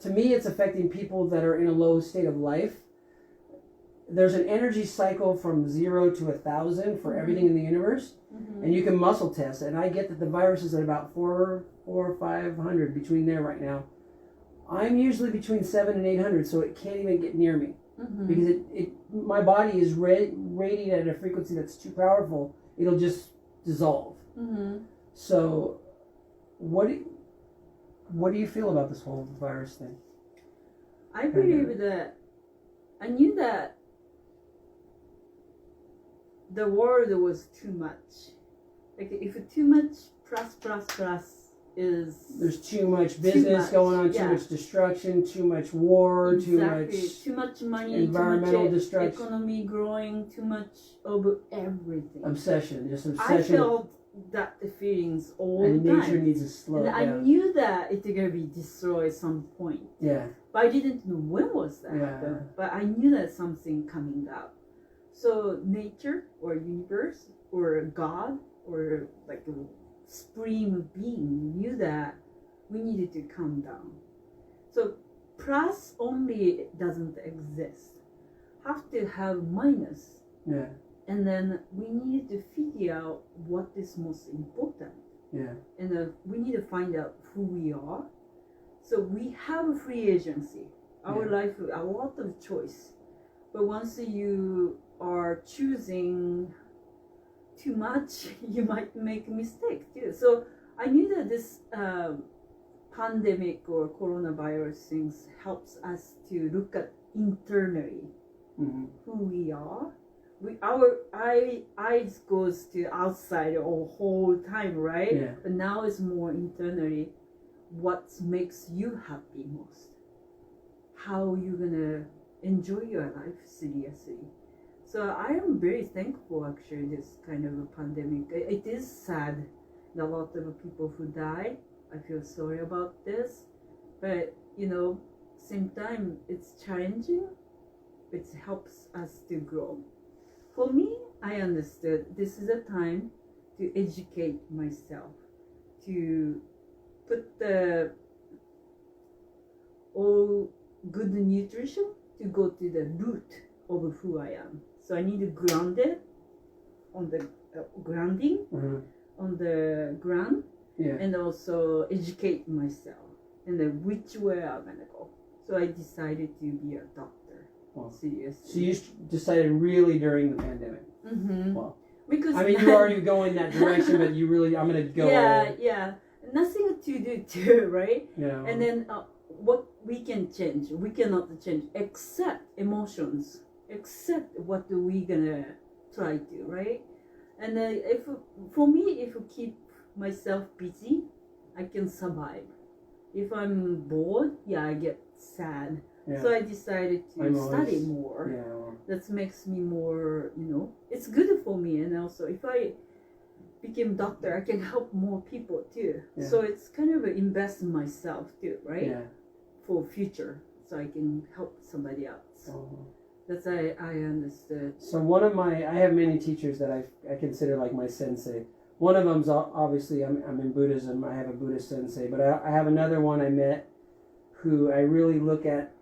to me, it's affecting people that are in a low state of life. There's an energy cycle from 0 to 1,000 for everything in the universe, and you can muscle test. And I get that the virus is at about 400 or 500 between there right now. I'm usually between 700 and 800, so it can't even get near me because my body is radiating at a frequency that's too powerful. It'll just dissolve. So, what do you feel about this whole virus thing? I believe that I knew that the world was too much. Like if too much plus is there's too much business going on, too much destruction, too much war, too much money, environmental too much destruction, economy growing, too much of everything. Obsession. I felt that the feelings all and the time. nature needs to slow down. I knew that it's gonna be destroyed at some point. Yeah. But I didn't know when was that happen. But I knew that something coming up. So nature or universe or God or like a supreme being knew that we needed to calm down. So plus only doesn't exist. Have to have minus. Yeah. And then we need to figure out what is most important. Yeah. And we need to find out who we are. So we have a free agency. Our life, a lot of choice. But once you are choosing too much, you might make a mistake too. So I knew that this pandemic or coronavirus things helps us to look at internally who we are. Our eyes goes to outside all whole time, right? Yeah. But now it's more internally. What makes you happy most? How you gonna enjoy your life seriously? So I am very thankful actually this kind of a pandemic. It is sad that a lot of people who die. I feel sorry about this, but same time it's challenging. It helps us to grow. For me, I understood this is a time to educate myself, to put the all good nutrition to go to the root of who I am. So I need to ground it on the grounding on the ground, and also educate myself and then which way I'm gonna go. So I decided to be a doctor. Wow. Seriously. So you decided really during the pandemic. Wow. Because I mean, you're already going that direction, but you really, I'm gonna go. Yeah. Nothing to do too, right? Yeah. And then what we can change, we cannot change except emotions, except what we gonna try to, right? And then if keep myself busy, I can survive. If I'm bored, I get sad. Yeah. So I decided to study more. Yeah, well. That makes me more, it's good for me. And also, if I became doctor, I can help more people too. Yeah. So it's kind of invest in myself too, right? Yeah. For future, so I can help somebody else. That's I understood. So I have many teachers that I consider like my sensei. One of them's obviously I'm in Buddhism. I have a Buddhist sensei, but I have another one I met who I really look at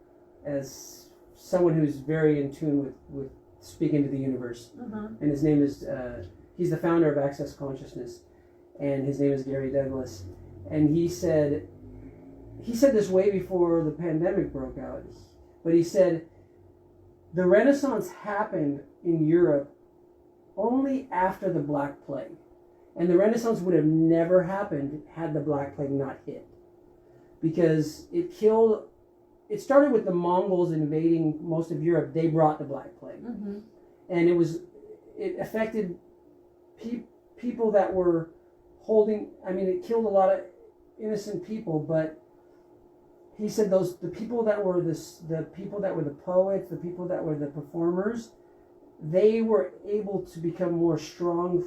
as someone who's very in tune with speaking to the universe. And his name is, he's the founder of Access Consciousness, and his name is Gary Douglas. And he said this way before the pandemic broke out, but he said, the Renaissance happened in Europe only after the Black Plague. And the Renaissance would have never happened had the Black Plague not hit. Because it started with the Mongols invading most of Europe. They brought the Black Plague. And it affected people that were it killed a lot of innocent people, but he said the people that were the poets, the people that were the performers, they were able to become more strong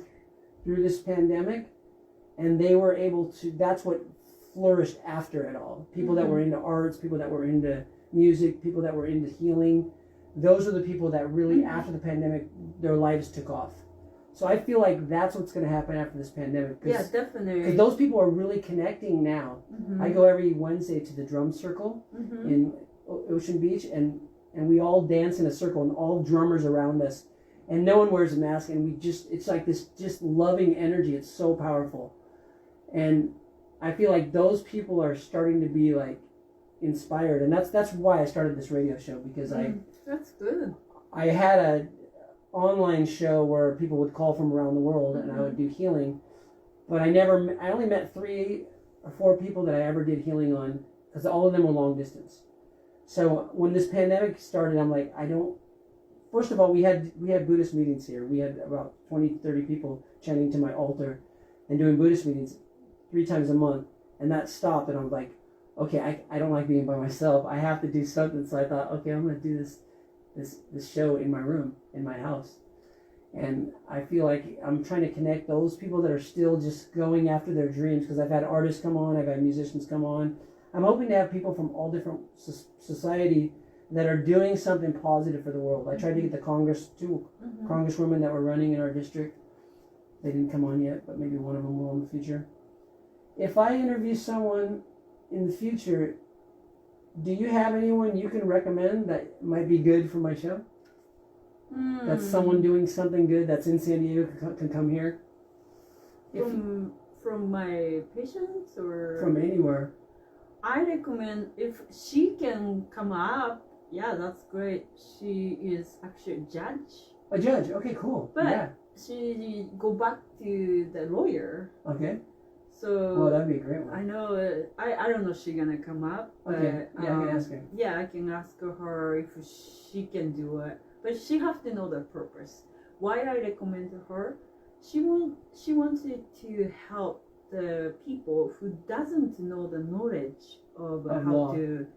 through this pandemic, and they were able to, that's what flourished after it all. People that were into arts, people that were into music, people that were into healing, those are the people that really, after the pandemic, their lives took off. So I feel like that's what's going to happen after this pandemic. Yeah, definitely. Because those people are really connecting now. I go every Wednesday to the drum circle in Ocean Beach, and we all dance in a circle, and all drummers around us, and no one wears a mask, and it's like this just loving energy. It's so powerful. And I feel like those people are starting to be like inspired, and that's why I started this radio show, because that's good. I had a online show where people would call from around the world, and I would do healing, but I only met 3 or 4 people that I ever did healing on, because all of them were long distance. So when this pandemic started, I'm like, first of all, we had Buddhist meetings here. We had about 20, 30 people chanting to my altar and doing Buddhist meetings 3 times a month, and that stopped, and I'm like, okay, I don't like being by myself. I have to do something. So I thought, okay, I'm going to do this show in my room, in my house. And I feel like I'm trying to connect those people that are still just going after their dreams, because I've had artists come on, I've had musicians come on. I'm hoping to have people from all different society that are doing something positive for the world. I tried to get the congresswomen that were running in our district. They didn't come on yet, but maybe one of them will in the future. If I interview someone in the future, do you have anyone you can recommend that might be good for my show? That's someone doing something good that's in San Diego, can come here? From my patients or? From anywhere. I recommend, if she can come up, yeah, that's great. She is actually a judge. A judge, okay, cool. But yeah. She go back to the lawyer. Okay. So that'd be a great one. I know. I don't know if she's gonna come up. Okay. But, yeah, I can ask her. Yeah, I can ask her if she can do it. But she have to know the purpose. Why I recommend her? She wanted to help the people who doesn't know the knowledge of how law. to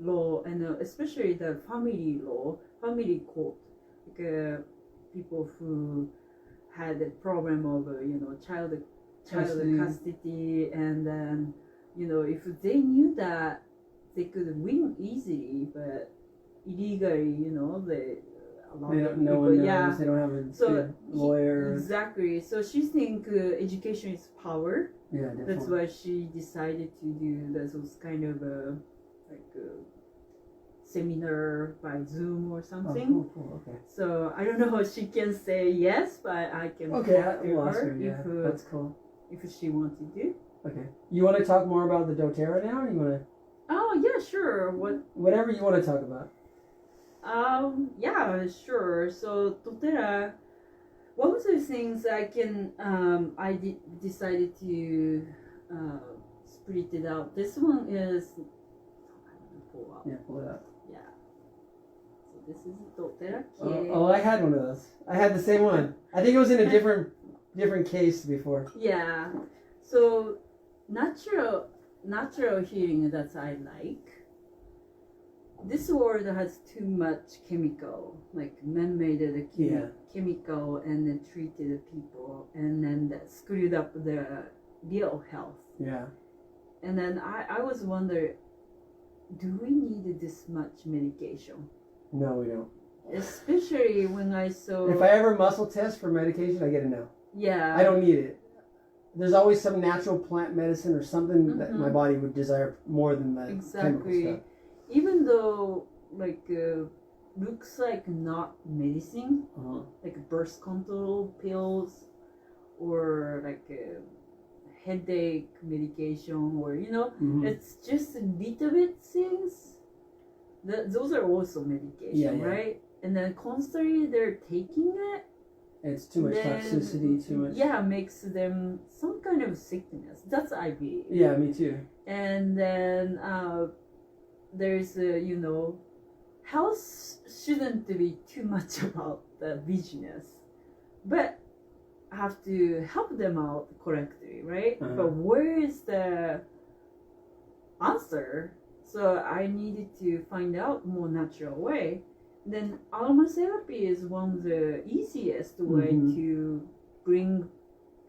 law, and especially the family law, family court, like people who had a problem of child custody, and then if they knew that they could win easily, but illegally, they don't know. They don't have a good lawyer. Exactly. So she think education is power. Yeah, definitely. That's why she decided to do those kind of seminar by Zoom or something. Oh, cool. Okay. So I don't know if she can say yes, but I can talk to her yeah. That's cool. If she wants to do. Okay. You want to talk more about the doTERRA now, or you want to? Oh yeah, sure. Whatever you want to talk about. Yeah, sure. So doTERRA, one of the things I decided to split it out. This one is. Yeah, pull it up. Yeah. So this is doTERRA. Oh, I had one of those. I had the same one. I think it was in a different case before. Yeah. So natural healing that I like. This world has too much chemical, like man-made chemical, and then treated people, and then that screwed up the real health. Yeah. And then I was wondering, do we need this much medication? No, we don't. Especially when I saw. If I ever muscle test for medication, I get a no. Yeah. I don't need it. There's always some natural plant medicine or something that my body would desire more than the chemical stuff. Even though looks like not medicine, like birth control pills, or like headache medication, or it's just a little bit things. Those are also medication, right? And then constantly they're taking it. It's too much toxicity, too much. Yeah, makes them some kind of sickness. That's I believe. Yeah, me too. And then there's health shouldn't be too much about the business, but have to help them out correctly, right? But where is the answer? So I needed to find out more natural way. Then aromatherapy is one of the easiest way to bring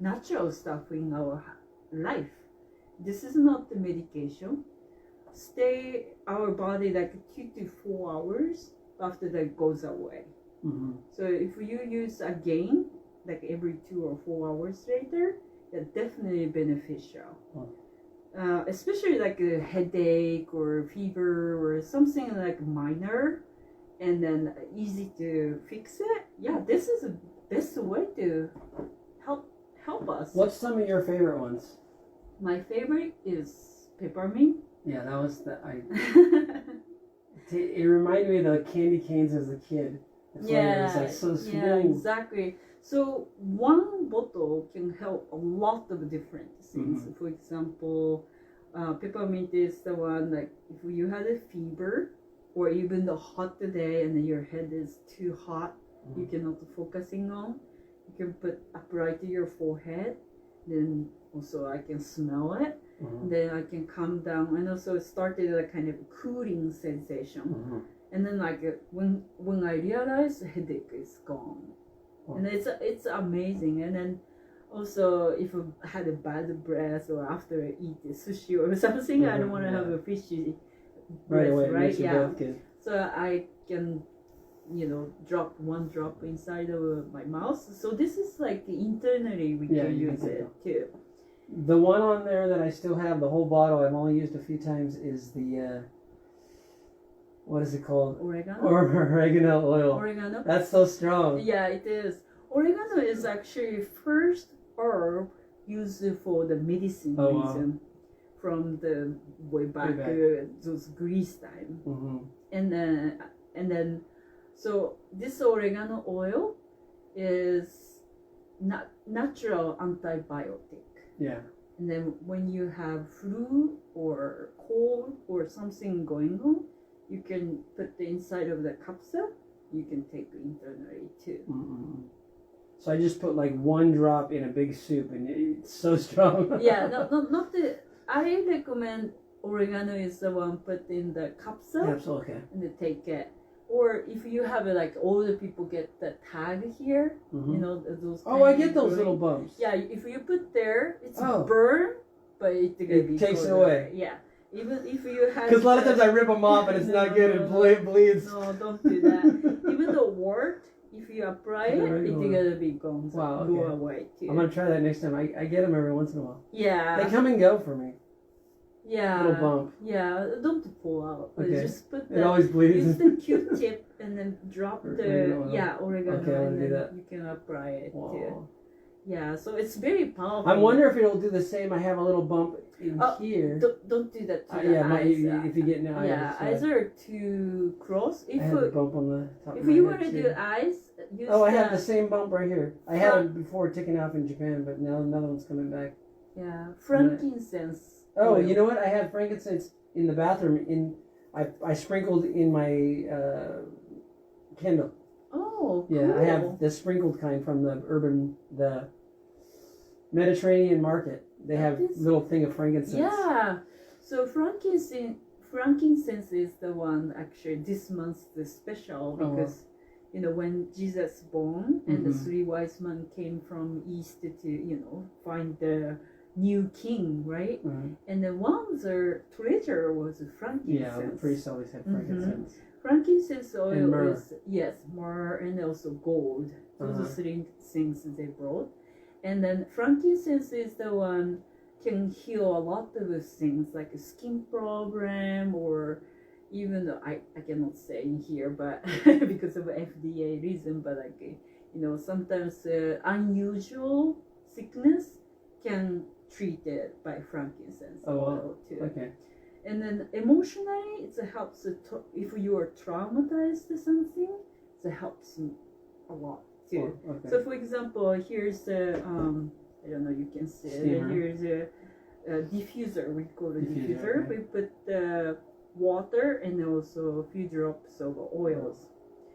natural stuff in our life. This is not the medication. Stay our body like 2 to 4 hours after that goes away. So if you use again, like every 2 or 4 hours later, yeah, definitely beneficial. Especially like a headache or fever or something like minor, and then easy to fix it. Yeah, this is the best way to help us. What's some of your favorite ones? My favorite is peppermint. Yeah, that was it reminded me of the candy canes as a kid. It's Yeah, like so smooth. yeah, exactly. So one bottle can help a lot of different things. For example, peppermint is the one like if you had a fever or even the hot day and your head is too hot, you cannot focusing on. You can apply to your forehead. Then also I can smell it. Then I can calm down, and also it started a kind of cooling sensation. And then like when I realized the headache is gone, and it's amazing. And then also if I had a bad breath or after I eat sushi or something, I don't want to have a fishy breath, right? Yeah. So I can drop one drop inside of my mouth. So this is like internally we can use it too. The one on there that I still have, the whole bottle, I've only used a few times, is the, what is it called? Oregano? Oregano oil. Oregano? That's so strong. Yeah, it is. Oregano is actually first herb used for the medicine reason from the way back. Those Greece time. And then, so this oregano oil is natural antibiotic. Yeah. And then when you have flu or cold or something going on, you can put the inside of the capsule. You can take internally too. So I just put like one drop in a big soup, and it's so strong. Yeah, not the. I recommend oregano is the one put in the capsule. Capsule, okay. And then take it. Or if you have it, like older people get the tag here, those. Oh, I get those little bumps. Yeah, if you put there, it's burn, but it takes it away. Yeah, even if you have. Because a lot of times I rip them off and it's not good and it bleeds. No, don't do that. Even the wart, if you apply it, it's gonna be gone. So go away too. I'm gonna try that next time. I get them every once in a while. Yeah. They come and go for me. Yeah. Little bump. Yeah, don't pull out. Okay. Just put it always bleeds. Use the Q-tip and then drop the oregano. Okay, I'm and gonna do that. You can apply it Wow. too. Yeah, so it's very powerful. I wonder if it'll do the same. I have a little bump in here. Don't do that to the eyes. If you get an eye. Yeah, eyes are too close. I have a bump on the top if of my you head want to do eyes, use I have the same bump right here. I had it before taken off in Japan, but now another one's coming back. Yeah, frankincense. Oh, you know what? I have frankincense in the bathroom. I sprinkled in my Kindle. Oh, yeah, cool. I have the sprinkled kind from the Mediterranean market. They have little thing of frankincense. Yeah, so frankincense is the one actually this month's the special because when Jesus born and the 3 wise men came from east to find the new king, right? And then one of their treasure was frankincense. Yeah, the priests always had frankincense. Frankincense oil and myrrh. is myrrh and also gold. Those are 3 things they brought. And then frankincense is the one can heal a lot of things like a skin problem or even though I cannot say in here, but because of FDA reason, but like sometimes unusual sickness can treat it by frankincense oil too. Okay. And then emotionally, it helps if you are traumatized to something. It helps a lot too. Okay. So, for example, here's the I don't know, you can see it. Here's a diffuser. We call it diffuser. Okay. We put the water and also a few drops of oils.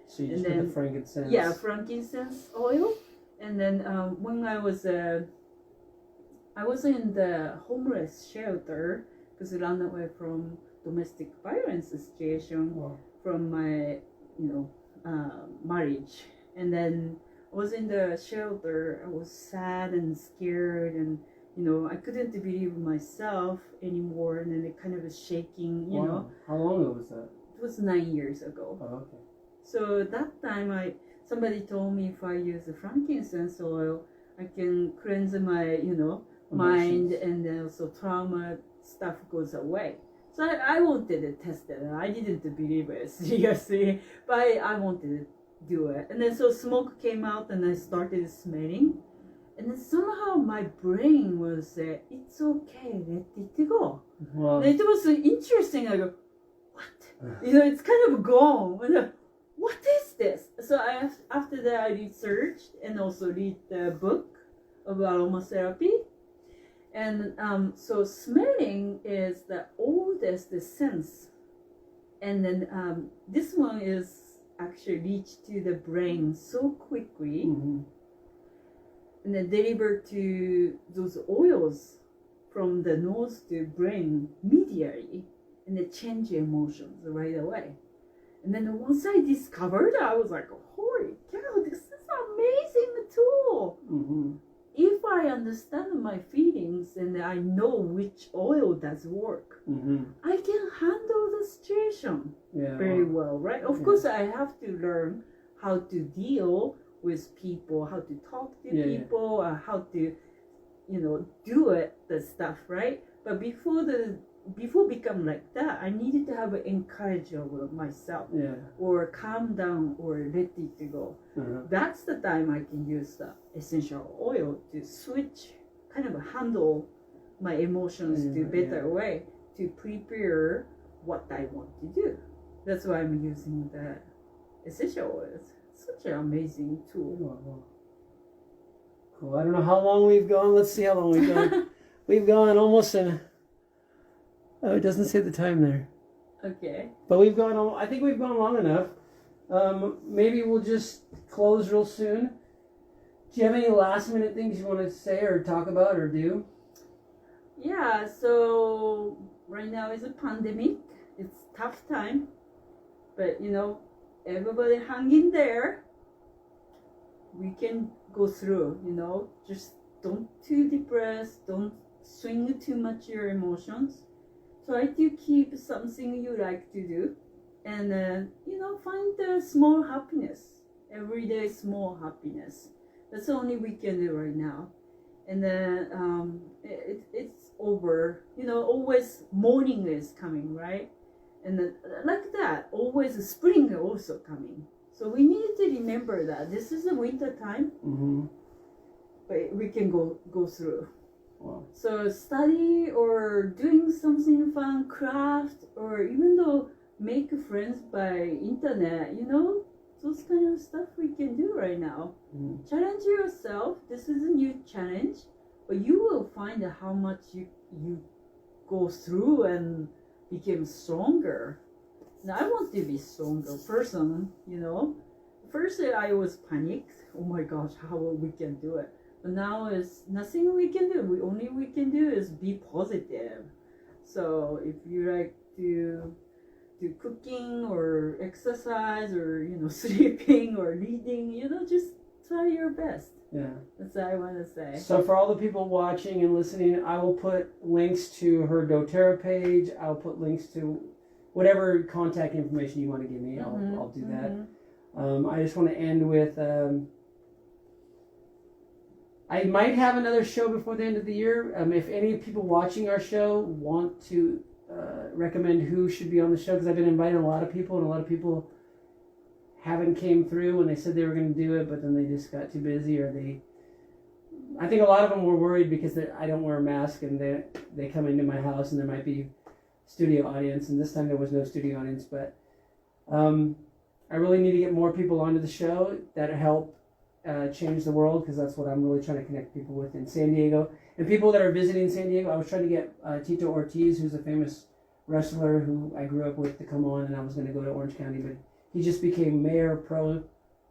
So you just put the frankincense. Yeah, frankincense oil. And then when I was in the homeless shelter because I ran away from domestic violence situation from my marriage, and then I was in the shelter. I was sad and scared, and I couldn't believe myself anymore, and then it kind of was shaking. How long ago was that? It was 9 years ago. Oh, okay. So that time I somebody told me if I use the frankincense oil, I can cleanse my, mind, and then also trauma stuff goes away. So I wanted to test it, and I didn't believe it seriously, but I wanted to do it. And then so smoke came out, and I started smelling, and then somehow my brain was it's okay, let it go. Wow. And it was interesting. I go, what? It's kind of gone. What is this? So after that I researched and also read the book of aromatherapy. And so smelling is the oldest sense. And then this one is actually reached to the brain so quickly. Mm-hmm. And then delivered to those oils from the nose to brain immediately. And they change emotions right away. And then once I discovered, I was like, holy cow, this is an amazing tool. Mm-hmm. If I understand my feelings and I know which oil does work, Mm-hmm. I can handle the situation very well, right? Of course, I have to learn how to deal with people, how to talk to people, how to, do it, the stuff, right? But before become like that, I needed to have an encourage over myself, or calm down, or let it go. That's the time I can use the essential oil to switch, kind of handle my emotions to better way to prepare what I want to do. That's why I'm using the essential oils. Such an amazing tool. Cool. I don't know how long we've gone. Let's see how long we've gone. We've gone almost in. Oh, it doesn't say the time there. Okay. But we've gone. I think we've gone long enough. Maybe we'll just close real soon. Do you have any last minute things you want to say or talk about or do? Yeah. So right now is a pandemic. It's tough time, but everybody hang in there. We can go through. Just don't too depressed. Don't swing too much your emotions. Try to keep something you like to do, and find the small happiness, everyday small happiness. That's the only we can do right now. And then it's over. Always morning is coming, right? And then, like that, always spring also coming. So we need to remember that this is the winter time, but we can go through. Wow. So study or doing something fun, craft, or even though make friends by internet, those kind of stuff we can do right now. Challenge yourself. This is a new challenge, but you will find how much you go through and became stronger. Now I want to be stronger person, First I was panicked. Oh my gosh, how we can do it? But now it's nothing we can do. Only we can do is be positive. So if you like to do cooking or exercise or sleeping or reading, just try your best. Yeah. That's what I want to say. So for all the people watching and listening, I will put links to her doTERRA page. I'll put links to whatever contact information you want to give me. I'll do that. I just want to end with I might have another show before the end of the year. If any people watching our show want to recommend who should be on the show, because I've been inviting a lot of people, and a lot of people haven't came through when they said they were going to do it, but then they just got too busy, or I think a lot of them were worried because I don't wear a mask, and they come into my house, and there might be studio audience, and this time there was no studio audience, but I really need to get more people onto the show that help change the world, because that's what I'm really trying to connect people with in San Diego. And people that are visiting San Diego, I was trying to get Tito Ortiz, who's a famous wrestler who I grew up with, to come on, and I was going to go to Orange County, but he just became mayor pro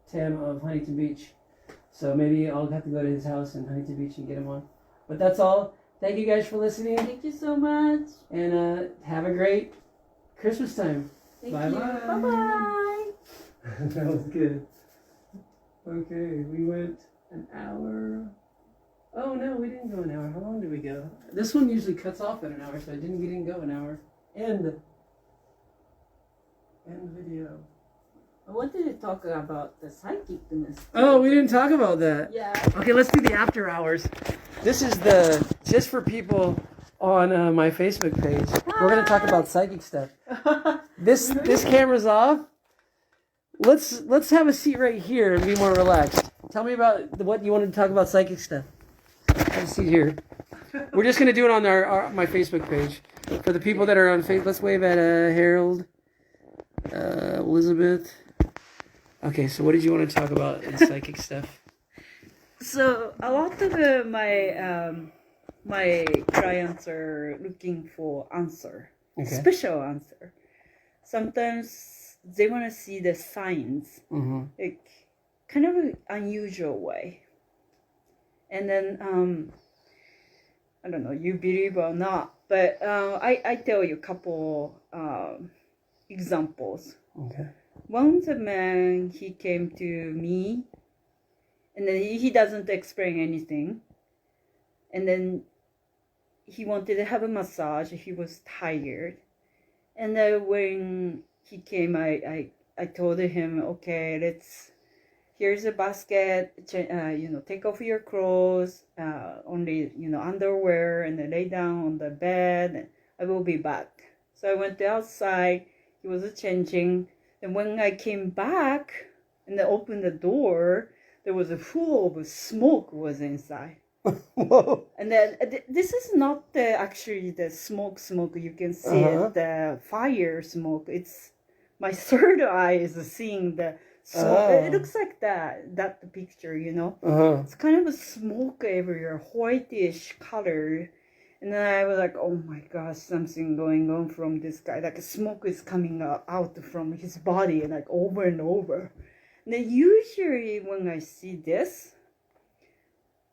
tem of Huntington Beach. So maybe I'll have to go to his house in Huntington Beach and get him on. But that's all. Thank you guys for listening. Thank you so much. And have a great Christmas time. Bye bye. Bye bye. That was good. Okay, we went an hour. Oh no, we didn't go an hour. How long did we go? This one usually cuts off at an hour, so we didn't go an hour. End video. I wanted to talk about the psychicness. Oh, we didn't talk about that. Yeah. Okay, let's do the after hours. This is just for people on my Facebook page. We're going to talk about psychic stuff. This camera's off. Let's have a seat right here and be more relaxed. Tell me about what you wanted to talk about psychic stuff. Have a seat here. We're just going to do it on my Facebook page. For the people that are on Facebook, let's wave at Harold, Elizabeth. Okay, so what did you want to talk about in psychic stuff? So a lot of my clients are looking for answer, special answer. Sometimes they want to see the signs, like kind of an unusual way. And then I don't know, you believe or not, but I tell you a couple examples. Okay. Once a man, he came to me, and then he doesn't explain anything. And then he wanted to have a massage. He was tired. And then when he came, I told him, okay, here's a basket, take off your clothes, only, underwear, and then lay down on the bed. And I will be back. So I went outside. He was changing. And when I came back and I opened the door, there was a full of smoke was inside. Whoa. And then this is not actually the smoke. You can see it, the fire smoke. It's my third eye is seeing the smoke. It looks like that picture, It's kind of a smoke everywhere, whitish color. And then I was like, oh my gosh, something going on from this guy. Like smoke is coming out from his body, like over and over. And then usually when I see this,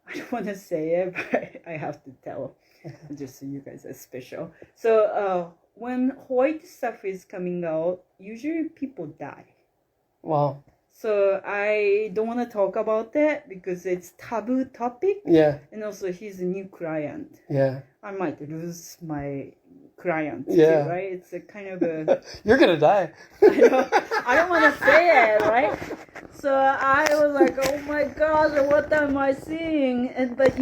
I don't want to say it, but I have to tell. Just so you guys are special. So when white stuff is coming out, usually people die. Wow. So I don't want to talk about that because it's taboo topic. Yeah. And also he's a new client. Yeah. I might lose my client too, right? It's a kind of a... You're going to die. I don't want to say it, right? So I was like, oh my gosh, what am I seeing? But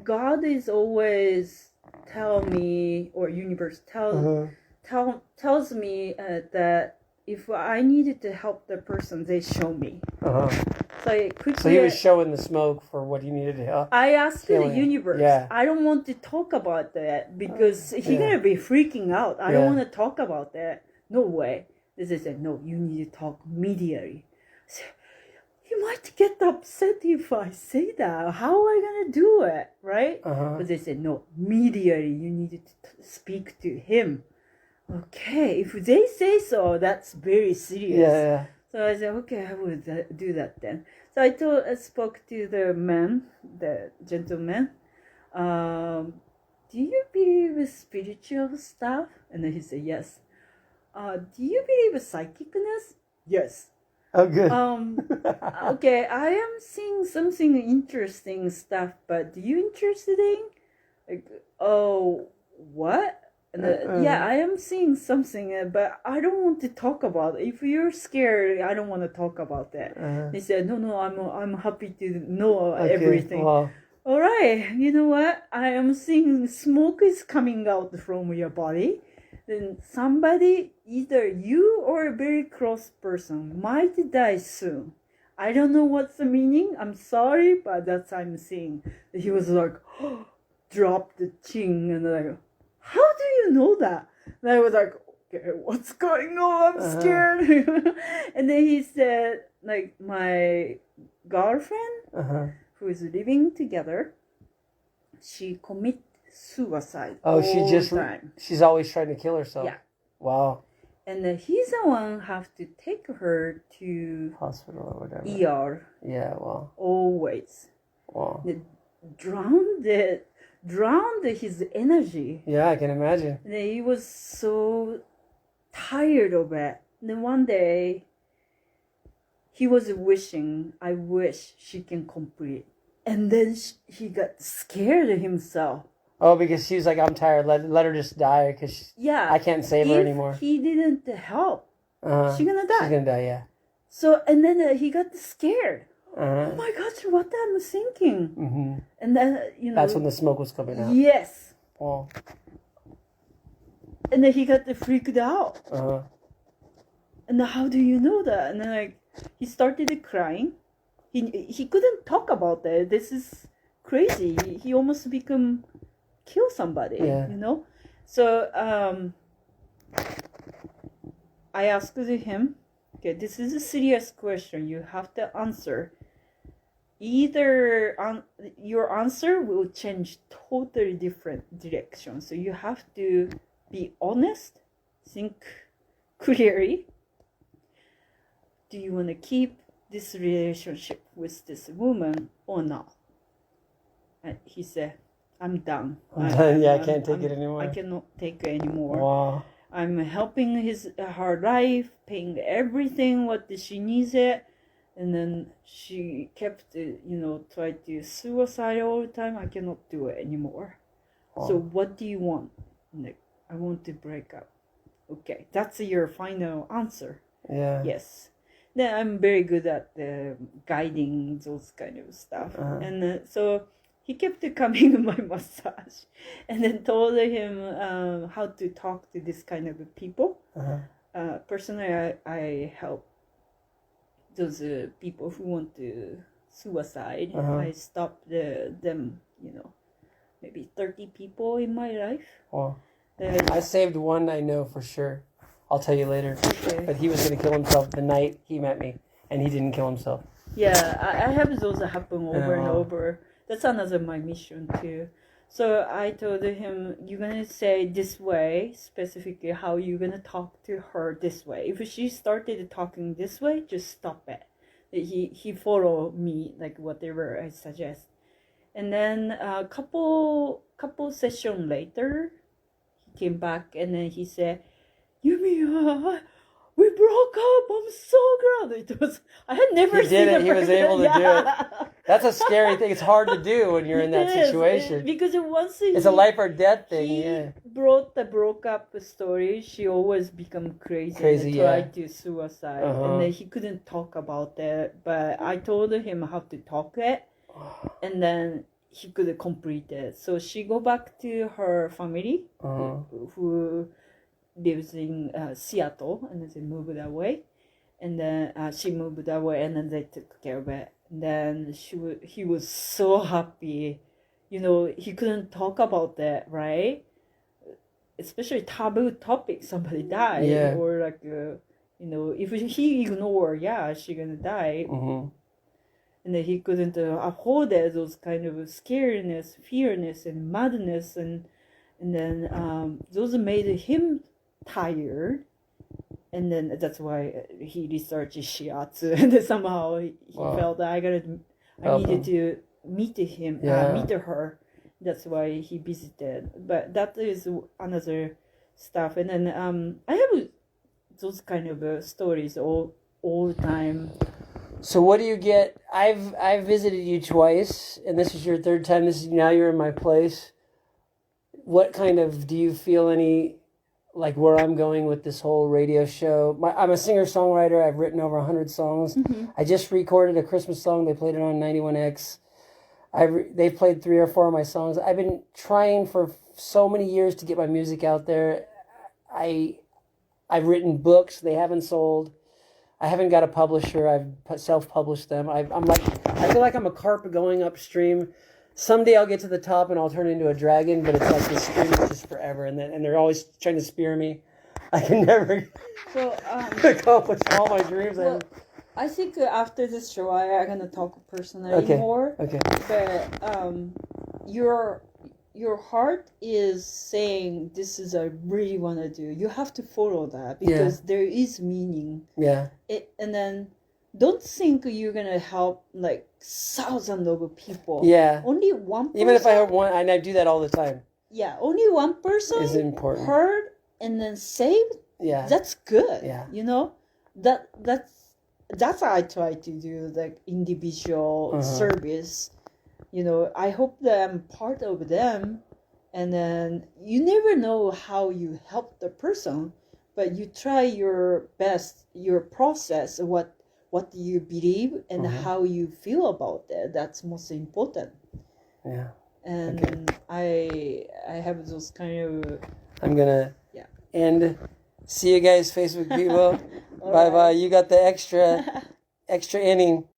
God is always tell me, or universe tells me that if I needed to help the person, they show me. So he was showing the smoke for what he needed to help. I asked the universe. Yeah. I don't want to talk about that because he's going to be freaking out. I don't want to talk about that. No way. They said, no, you need to talk immediately. You might get upset if I say that. How am I going to do it? Right? But they said, no, immediately you need to speak to him. Okay, if they say so, that's very serious. Yeah. So I said, okay, I will do that then. So I spoke to the gentleman. Do you believe in spiritual stuff? And then he said, yes. Do you believe in psychicness? Yes. Oh, good. Okay, I am seeing something interesting stuff, but do you interested in? Like, oh, what? And yeah, I am seeing something, but I don't want to talk about it. If you're scared, I don't want to talk about that. He said, no, I'm happy to know everything. Wow. All right, you know what? I am seeing smoke is coming out from your body. Then somebody, either you or a very close person, might die soon. I don't know what's the meaning. I'm sorry, but that's what I'm seeing. He was like, oh, dropped the chin and like, how do you know that? And I was like, okay, what's going on? I'm scared. And then he said, like, my girlfriend, who is living together, she committed suicide. Oh, she's always trying to kill herself. Yeah. Wow. And then he's the one have to take her to hospital or whatever. ER. Yeah, wow. Always. Wow. Drowned his energy. Yeah, I can imagine. And he was so tired of it. And then one day, he was wishing, I wish she can complete. And then he got scared of himself. Oh, because she was like, I'm tired. Let her just die because I can't save her anymore. He didn't help. she's gonna die. She's gonna die, yeah. So, and then he got scared. Uh-huh. Oh my gosh, what I'm thinking. Mm-hmm. And then, That's when the smoke was coming out. Yes. Oh. And then he got freaked out. Uh-huh. And then, how do you know that? And then, like, he started crying. He couldn't talk about that. This is crazy. He almost kill somebody, you know? So, I asked him, okay, this is a serious question. You have to answer. Either your answer will change totally different direction. So you have to be honest, think clearly. Do you want to keep this relationship with this woman or not? And he said, I'm done. I can't take it anymore. I cannot take it anymore. Wow. I'm helping her life, paying everything what she needs it. And then she kept, tried to suicide all the time. I cannot do it anymore. Wow. So what do you want? Like, I want to break up. Okay, that's your final answer. Yeah. Yes. Then I'm very good at guiding those kind of stuff. Uh-huh. And so he kept coming to my massage and then told him how to talk to this kind of people. Uh-huh. Personally, I help those people who want to suicide. Uh-huh. I stopped them, maybe 30 people in my life. Wow. I saved one, I know for sure. I'll tell you later. Okay. But he was going to kill himself the night he met me, and he didn't kill himself. Yeah, I have those happen over and over. That's another my mission too. So I told him, you're gonna say this way, specifically how you're gonna talk to her this way. If she started talking this way, just stop it. He followed me, like whatever I suggest. And then a couple session later, he came back and then he said, Yumi, we broke up. I'm so glad. I had never seen it. He was able to do it. That's a scary thing. It's hard to do when you're in that situation. Because once it's a life or death thing. He brought the broke up story. She always become crazy and tried to suicide. And then he couldn't talk about that. But I told him how to talk it. And then he could complete it. So she go back to her family who lives in Seattle, and then they moved away, and then she moved away, and then they took care of it. And then he was so happy, he couldn't talk about that, right? Especially taboo topic, somebody died, or like if he ignore, she gonna die, and then he couldn't uphold those kind of scariness, fearness, and madness, and then those made him tired, and then that's why he researched shiatsu, and then somehow he felt that I needed to meet her. That's why he visited. But that is another stuff. And then I have those kind of stories all the time. So what do you get? I've visited you twice, and this is your third time. Now you're in my place. What kind of, do you feel any, like where I'm going with this whole radio show? I'm a singer-songwriter. I've written over 100 songs. I just recorded a Christmas song. They played it on 91X. They've played 3 or 4 of my songs. I've been trying for so many years to get my music out there. I've written books. They haven't sold. I haven't got a publisher. I've self-published them. I feel like I'm a carp going upstream. Someday I'll get to the top and I'll turn into a dragon, but it's like this stream is just forever, and they're always trying to spear me. I can never accomplish all my dreams. I think after this show, I'm gonna talk personally more. Okay. But your heart is saying this is I really want to do. You have to follow that because there is meaning. Yeah. And then don't think you're gonna help like thousands of people. Yeah. Only one person. Even if I have one, and I do that all the time. Yeah. Only one person is important. Heard and then saved. Yeah. That's good. Yeah. That's how I try to do like individual service. I hope that I'm part of them, and then you never know how you help the person, but you try your best, your process, what you believe and how you feel about it. That's most important. Yeah. And I have those kind of. I'm gonna end. See you guys, Facebook people. All Bye bye. right. You got the extra inning.